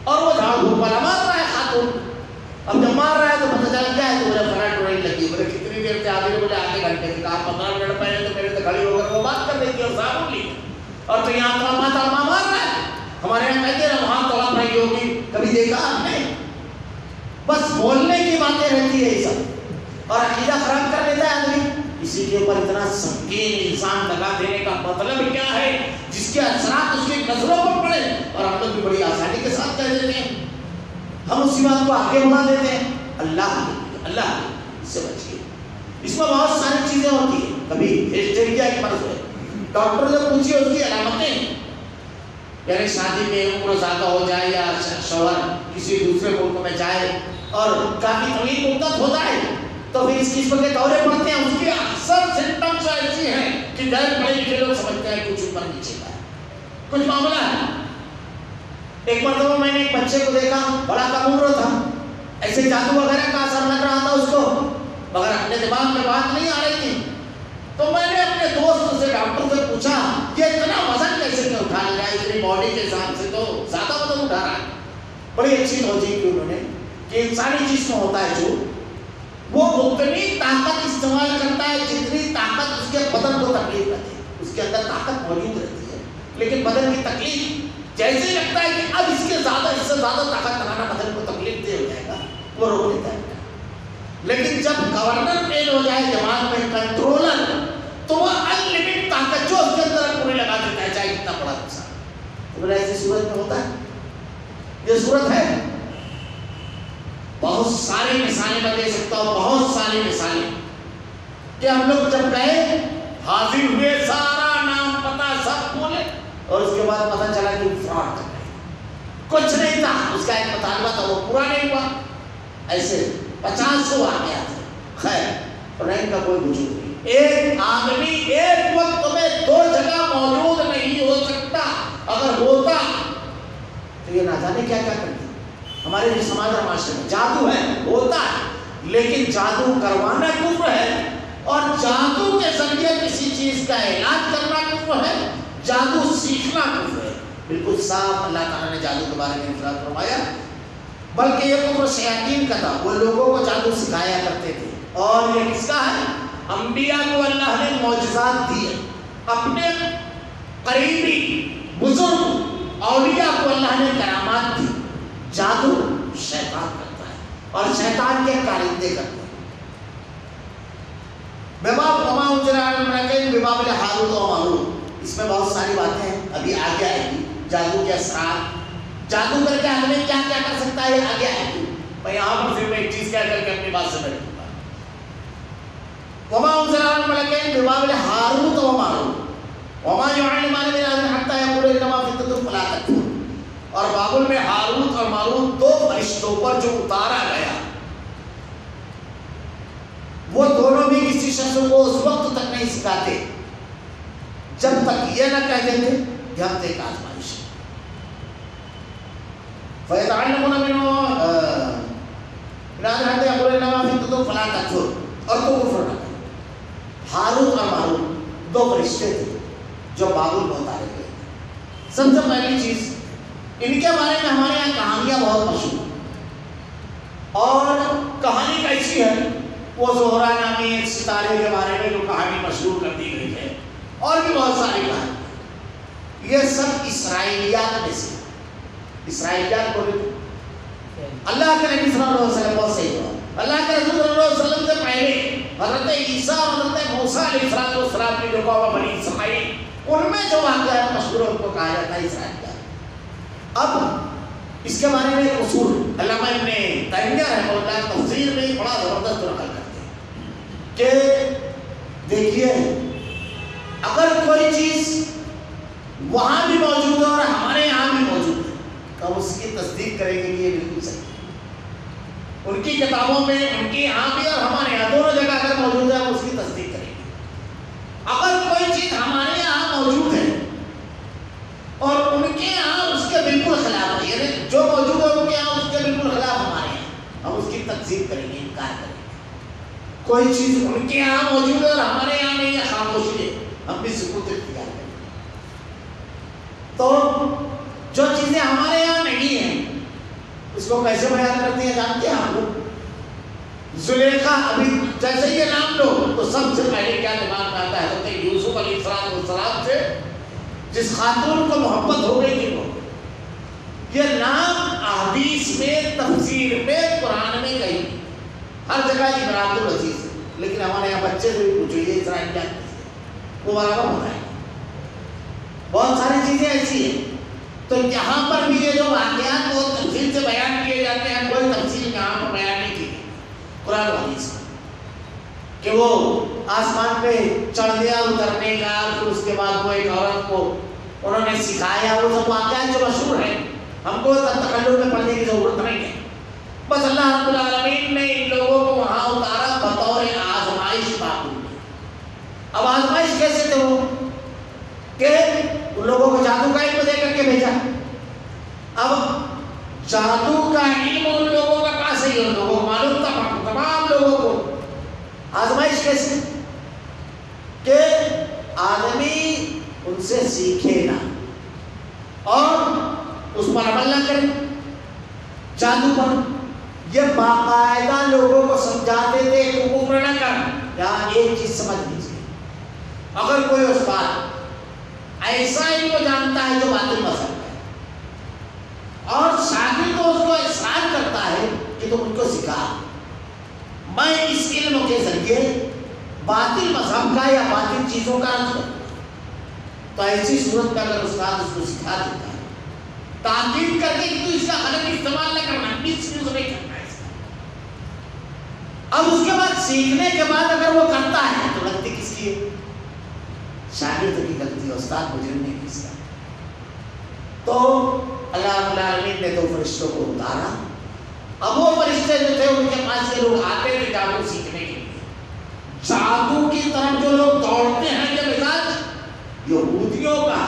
اور وہ جھاڑو والا مار رہا ہے خاتون. اب جب مار رہا ہے تو پتہ چلا کیا ہے، تو بولے فلاں ٹرین لگی. بولے کتنی دیر سے حاضری؟ بولے آدھے گھنٹے سے. کہا 15 منٹ پہلے تو میرے سے کھڑی ہو کر وہ بات کر رہی تھی اور صابن لی، اور تو یہاں تڑپا مار رہا ہے. ہمارے یہاں کہتے ہیں وہاں تڑپ رہی ہوگی، کبھی دیکھا آپ نے؟ بس بولنے کی باتیں رہتی ہے یہ سب، اور عقیدہ خراب کر دیتا ہے آدمی. کسی کے اوپر اتنا سنگین الزام لگا دینے کا مطلب کیا ہے جس کے اثرات اس کی نظروں پر پڑے، اور ہم لوگ بھی بڑی آسانی کے ساتھ کہہ دیتے ہیں. ہم اسی بات کو آگے بڑھا دیتے ہیں. اللہ اس سے بچیے. اس میں بہت ساری چیزیں ہوتی ہیں. کبھی ہسٹیریا کی مرض ہے، ڈاکٹر نے پوچھی اس کی علامتیں، یعنی شادی میں عمر زیادہ ہو جائے یا شوہر کسی دوسرے ملک میں جائے اور کافی طویل مدت ہو جائے تو پھر اس قسم کے دورے پڑتے ہیں. اس کی اکثر سمپٹمز ایسی ہیں کہ غیر پڑھے لکھے لوگ سمجھتے ہیں کچھ اوپر نیچے کا ہے، کچھ معاملہ ہے. ایک مرتبہ میں نے ایک بچے کو دیکھا، بڑا کم عمر تھا، ایسے جادو وغیرہ کا اثر لگ رہا تھا اس کو، مگر اپنے دماغ میں بات نہیں آ رہی تھی. تو میں نے اپنے دوست سے ڈاکٹر سے پوچھا یہ اتنا وزن کیسے اٹھا لے رہا ہے، اتنی باڈی کے حساب سے تو زیادہ وزن اٹھا رہا ہے. بڑی اچھی توجہ کی انہوں نے کہ انسانی جسم ہوتا ہے جو وہ اتنی طاقت استعمال کرتا ہے جتنی طاقت اس کے بدن کو تکلیف رہتی ہے. اس کے اندر طاقت موجود رہتی ہے لیکن بدن کی تکلیف جیسے لگتا ہے کہ اب اس سے زیادہ طاقت لگانا بدن کو تکلیف دے ہو جائے گا، وہ روک لیتا ہے. لیکن جب گورنر فیل ہو جائے دماغ میں کنٹرولر، تو وہ انلمیٹڈ طاقت جو اس کے اندر پورے لگا دیتا ہے چاہے کتنا بڑا نقصان. تو بولے ایسی صورت میں ہوتا ہے، یہ صورت ہے. بہت ساری مثالیں میں دے سکتا ہوں، بہت ساری مثالیں کہ ہم لوگ جب گئے حاضر ہوئے، سارا نام پتہ سب بولے، اور اس کے بعد پتہ چلا کہ فراڈ کر رہے ہیں، کچھ نہیں تھا. اس کا ایک مطالبہ تھا وہ پورا نہیں ہوا. ایسے 50 واقعہ تھے. خیر ٹرین کا کوئی وجود نہیں. ایک آدمی ایک وقت میں 2 جگہ موجود نہیں ہو سکتا. اگر ہوتا تو یہ نہ جانے کیا کیا کرتی. ہمارے جو سماج اور معاشرے میں جادو ہے، ہوتا ہے، لیکن جادو کروانا کفر ہے، اور جادو کے ذریعے کسی چیز کا علاج کرنا کفر ہے، جادو سیکھنا کفر ہے. بالکل صاف اللہ تعالیٰ نے جادو کے بارے میں ارشاد فرمایا. بلکہ یہ کفر شیاطین کا تھا، وہ لوگوں کو جادو سکھایا کرتے تھے. اور یہ کس کا ہے؟ انبیاء کو اللہ نے معجزات دیے، اپنے قریبی بزرگ اولیاء کو اللہ نے کرامات دی. جادو شیطان کرتا ہے اور شیطان کے کارندے کرتے ہیں. ببابل ہاروت و ماروت، اس میں بہت ساری باتیں ہیں، ابھی آگے آئے گی. جادو کے اثرات، جادو کر کے آدمی کیا کیا کر سکتا ہے، آگے آئے گی. میں یہاں پر صرف ایک چیز کہہ کر کے اپنی بات سے بیٹھوں گا. وما انزل على الملكين ببابل هاروت وماروت وما يعلمان من احد حتى يقولا انما فتنة فلا تكفر. اور بابل میں ہاروت اور ماروت 2 فرشتوں پر جو اتارا گیا، وہ دونوں بھی کسی شخص کو اس وقت تک نہیں سکھاتے جب تک یہ نہ کہہ دیتے کہ ہم ایک آزمائش ہے. فَيَتَعَلَّمُونَ مِنْهُ فَلَا تَكْفُرْ اور تو کفر نہ کرے. ہاروت اور ماروت دو فرشتے تھے جو بابل میں اتارے گئے. سب سے پہلی چیز ان کے بارے میں ہمارے یہاں کہانیاں بہت مشہور ہیں. اور کہانی کیسی ہے؟ وہ زہرا نامی ایک ستارے کے بارے میں جو کہانی مشہور کر دی گئی ہے، اور بھی بہت ساری کہانی. یہ سب اسرائیلیات میں سے. اسرائیلیات بولے تو اللہ کے نبی صلی اللہ علیہ وسلم بہت صحیح ہوا. اللہ کے رسول صلی اللہ علیہ وسلم سے پہلے حضرت عیسیٰ اور حضرت موسیٰ علیہ السلام کی جو قوم بنی اسرائیل، ان میں جو واقعات مشہور ہے ان کو کہا جاتا ہے اسرائیلیات. اب اس کے بارے میں ایک اصول علامہ ابن تیمیہ رحمہ اللہ تفسیر میں بڑا زبردست نقل کرتے ہیں کہ دیکھیے، اگر کوئی چیز وہاں بھی موجود ہے اور ہمارے یہاں بھی موجود ہے تو اس کی تصدیق کریں گے. یہ بالکل صحیح. ان کی کتابوں میں ان کی یہاں بھی اور ہمارے یہاں دونوں جگہ اگر موجود ہے اس کی تصدیق کریں گے. اگر کوئی چیز ہمارے یہاں موجود ہے اور ان کے یہاں اس کے بالکل خلاف ہے، یعنی جو موجود ہے ان کے یہاں اس کے بالکل خلاف ہمارے یہاں، ہم اس کی تکذیب کریں گے، انکار کریں گے. کوئی چیز ان کے یہاں موجود ہے اور ہمارے یہاں نہیں ہے، خاموشی ہے، ہم بھی سکوت اختیار کریں گے. تو جو چیزیں ہمارے یہاں نہیں ہیں اس کو کیسے بیان کرتی ہیں جانتے ہیں آپ لوگ؟ زلیخا، ابھی جیسے یہ نام لو تو سب سے پہلے کیا دماغ میں آتا ہے؟ حضرت یوسف علیہ السلام سے جس خاتون کو محبت ہو گئی تھی وہ. یہ نام احادیث میں، تفسیر میں، قرآن میں کہیں ہر جگہ امراۃ العزیز ہے. لیکن ہمارے یہاں بچے سے بھی پوچھو یہ اسرائیلیات وہ برابر ہوتا ہے. بہت ساری چیزیں ایسی ہیں. تو یہاں پر بھی یہ جو واقعات وہ تفصیل سے بیان کیے جاتے ہیں، کوئی تفصیل یہاں پر بیان نہیں کی قرآن و حدیث کہ وہ آسمان پہ چڑھنے اور اترنے کا، پھر اس کے بعد وہ ایک عورت کو انہوں نے سکھایا. وہ سب واقعات جو مشہور ہیں، ہم کو تکلم میں پڑھنے کی ضرورت نہیں ہے. بس اللہ رب العالمین نے ان لوگوں کو وہاں اتارا بطور آزمائش معقول میں. اب آزمائش کیسے تھے وہ کہ ان لوگوں کو جادو کا علم دے کر کے بھیجا. اب جادو کا علم ان لوگوں کا پاس ہی ان لوگوں کو معلوم تھا، تمام لوگوں کو. آزمائش کیسے کہ آدمی ان سے سیکھے نا اور اس پر عمل نہ کرے. جادو پر یہ باقاعدہ لوگوں کو سمجھاتے تھے کہ کفر نہ کر. یہاں ایک چیز سمجھ لیجیے، اگر کوئی استاد ایسا ہی وہ جانتا ہے جو باطل مذہب ہے اور شاگرد کو اس کو اصرار کرتا ہے کہ تم ان کو سکھا، میں اس علم کے ذریعے باطل مذہب کا یا باطل چیزوں کا رد کروں، تو ایسی صورت میں اگر استاد اس کو سکھا دیتا ہے، تاکید کر کے کہ تو اس کا غلط استعمال نہ کرنا، مس یوز نہیں کرنا ہے اس کا. اب اس کے بعد سیکھنے کے بعد اگر وہ کرتا ہے تو غلطی کس کی ہے؟ شاگرد کی غلطی، استاد مجرم نہیں کس کا. تو اللہ رب العالمین نے دو فرشتوں کو اتارا. اب وہ فرشتے جو تھے ان کے پاس سے لوگ آتے تھے جادو سیکھنے کے لیے. جادو کی طرف جو لوگ دوڑتے ہیں یہ مزاج یہودیوں کا،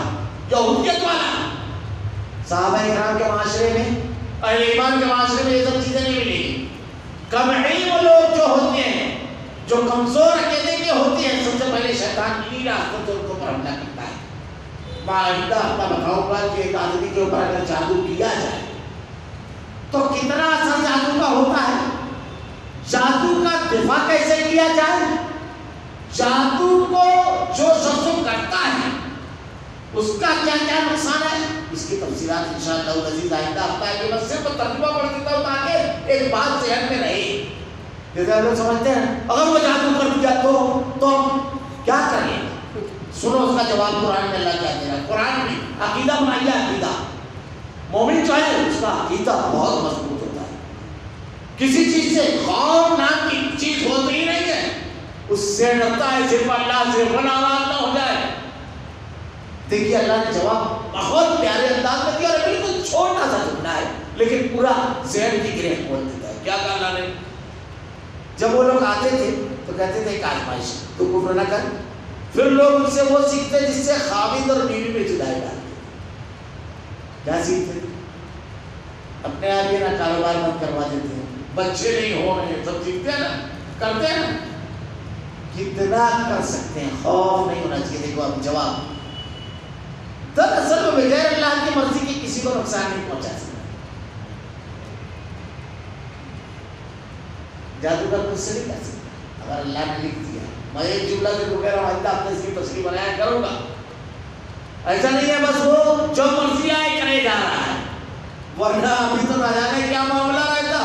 یہودیت والا. صحابہ کرام کے معاشرے میں، اہل ایمان کے معاشرے میں یہ سب چیزیں نہیں ملیں گی. کم علم لوگ جو ہوتے ہیں، جو کمزور عقیدے کے ہوتے ہیں، سب سے پہلے شیطان انہی راستوں سے ان کو پر حملہ کرتا ہے. معاہدہ اپنا بتاؤں گا کہ ایک آدمی کے اوپر اگر جادو کیا جائے تو کتنا اثر جادو کا ہوتا ہے. جادو کا دفاع کیسے کیا جائے، جادو کو جو شخص کرتا ہے اس کا کیا کیا نقصان ہے، اس کی تفصیلات انشاءاللہ العزیز آئندہ ہفتہ ہے کہ میں صرف ترجمہ پڑھ دیتا ہوں تاکہ ایک بات ذہن میں رہے. جیسے ہم لوگ سمجھتے ہیں اگر وہ جادو کر دیا تو کیا کریں؟ سنو اس کا جواب قرآن میں اللہ کیا دے رہا ہے. قرآن میں عقیدہ بنائیے. عقیدہ مومن جو ہے اس کا عقیدہ بہت مضبوط ہوتا ہے. کسی چیز سے خوف نام کی چیز ہوتی ہی نہیں ہے، اس سے ڈرتا ہے صرف اللہ سے، وہ ناراض نہ ہو جائے. دیکھیے اللہ نے جواب بہت پیارے انداز میں دیا، اور بالکل چھوٹا سا جملہ ہے لیکن پورا ذہن کی گرہ کھول دیتا ہے. کیا کہا اللہ نے؟ جب وہ لوگ آتے تھے تو کہتے تھے ایک آزمائش تو کفر نہ کر. پھر لوگ ان سے وہ سیکھتے جس سے خاوند اور بیوی میں جدائی ڈالتے. کیا سیکھتے؟ اپنے آپ ہی نا کاروبار بند کروا دیتے ہیں، بچے نہیں ہو رہے سب سیکھتے ہیں نا، کرتے ہیں نا، کتنا کر سکتے ہیں، خوف نہیں ہونا چاہیے۔ دیکھو اب جواب، دراصل وہ بغیر اللہ کی مرضی کے کسی کو نقصان نہیں پہنچا سکتا۔ جادوگر کچھ سے نہیں کر سکتا، اگر اللہ نے لکھ دیا میں ایک جملہ کے بغیر آئندہ اپنے اس کی تصریح بنایا کروں گا، ایسا نہیں ہے بس وہ جو مرضی آئے کرے جا رہا ہے، ورنہ ابھی تو نہ جانے کیا معاملہ رہتا۔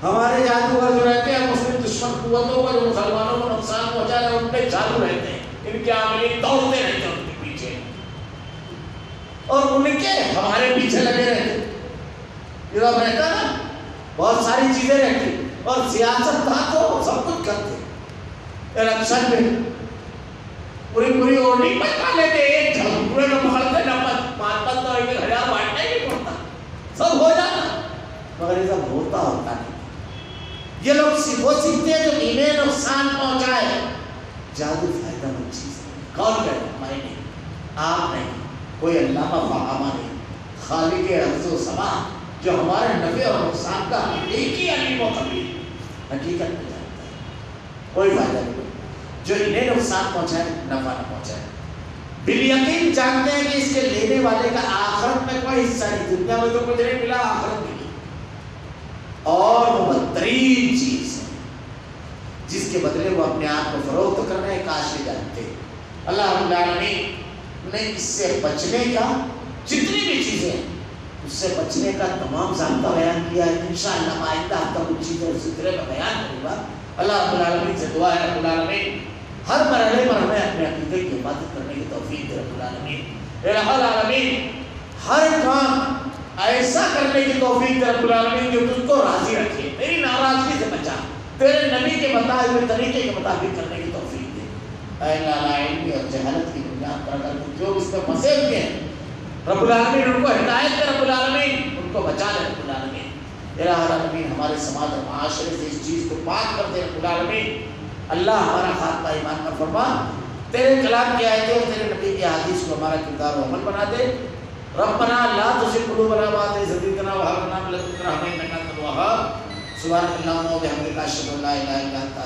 ہمارے جادوگر جو رہتے ہیں مسلم دشمن قوتوں کو جو مسلمانوں کو نقصان پہنچا رہے ہیں ان پہ چالو رہتے ہیں، ان کے عاملین دوڑتے رہتے ہیں ان کے پیچھے، اور ان کے ہمارے پیچھے لگے رہتے ہیں۔ یہ اب رہتا نا، بہت ساری چیزیں رہتی، اور سیاست تھا تو سب کچھ کرتے، الیکشن میں پوری ووٹنگ بچا لیتے، ایک پورے کو پکڑتے نہ 500 تو 1000 بانٹنا ہی نہیں پڑتا، سب ہو جاتا، مگر یہ سب ہوتا نہیں۔ یہ لوگ وہ سیکھتے ہیں جو انہیں نقصان پہنچائے۔ جادو فائدہ مند چیز ہے، کون کہتا ہے؟ ہمارے نہیں، آپ نہیں، کوئی علامہ فہامہ نہیں، خالق ارض و سما جو ہمارے نفع اور نقصان کا ایک ہی علیم و خبیر حقیقت میں جانتا ہے، کوئی فائدہ نہیں، جو انہیں نقصان پہنچائے نفع نہ پہنچائے۔ بالیقین جانتے ہیں کہ اس کے لینے والے کا آخرت میں کوئی حصہ نہیں، دنیا میں تو کچھ نہیں ملا، آخرت ملی، اور وہ بدترین چیز ہے جس کے بدلے وہ اپنے آپ کو فروخت کر رہے ہیں، کاش یہ جانتے۔ اللہ رب العالمین نے اس سے بچنے کا جتنی بھی چیزیں ہیں اس سے بچنے کا تمام ضابطہ بیان کیا ہے۔ انشاءاللہ آئندہ ہفتہ کچھ چیزیں اس سلسلے میں بیان کروں گا۔ اللہ رب العالمین سے دعا ہے رب العالمین ہر مرحلے پر ہمیں اپنے عقیدے کی حفاظت کرنے کی توفیق دے رب العالمین۔ اے رب العالمین ہر کام ایسا کرنے کی توفیق دے رب العالمین جو تجھ کو راضی رکھے، تیری ناراضگی سے بچا، تیرے نبی کے بتائے ہوئے طریقے کے مطابق کرنے کی توفیق دے۔ اے لا علمی اور جہالت کی بنیاد پر اگر جو اس میں پھنسے ہوئے ہیں رب العالمین ان کو ہدایت دے رب العالمین، ان کو بچا لے رب العالمین۔ اے العالمین ہمارے سماج اور معاشرے سے اس چیز کو پاک کر دے رب العالمین۔ اللہ ہمارا خاتمہ ایمان پر فرما، تیرے کلام کی آیتیں اور تیرے نبی کی حدیث کو ہمارا کردار و عمل بنا دے۔ ربنا لا تزغ قلوبنا بعد إذ هديتنا وهب لنا من لدنك رحمة إنك أنت الوهاب۔ سبحانك اللهم وبحمدك أشهد أن لا إله إلا أنت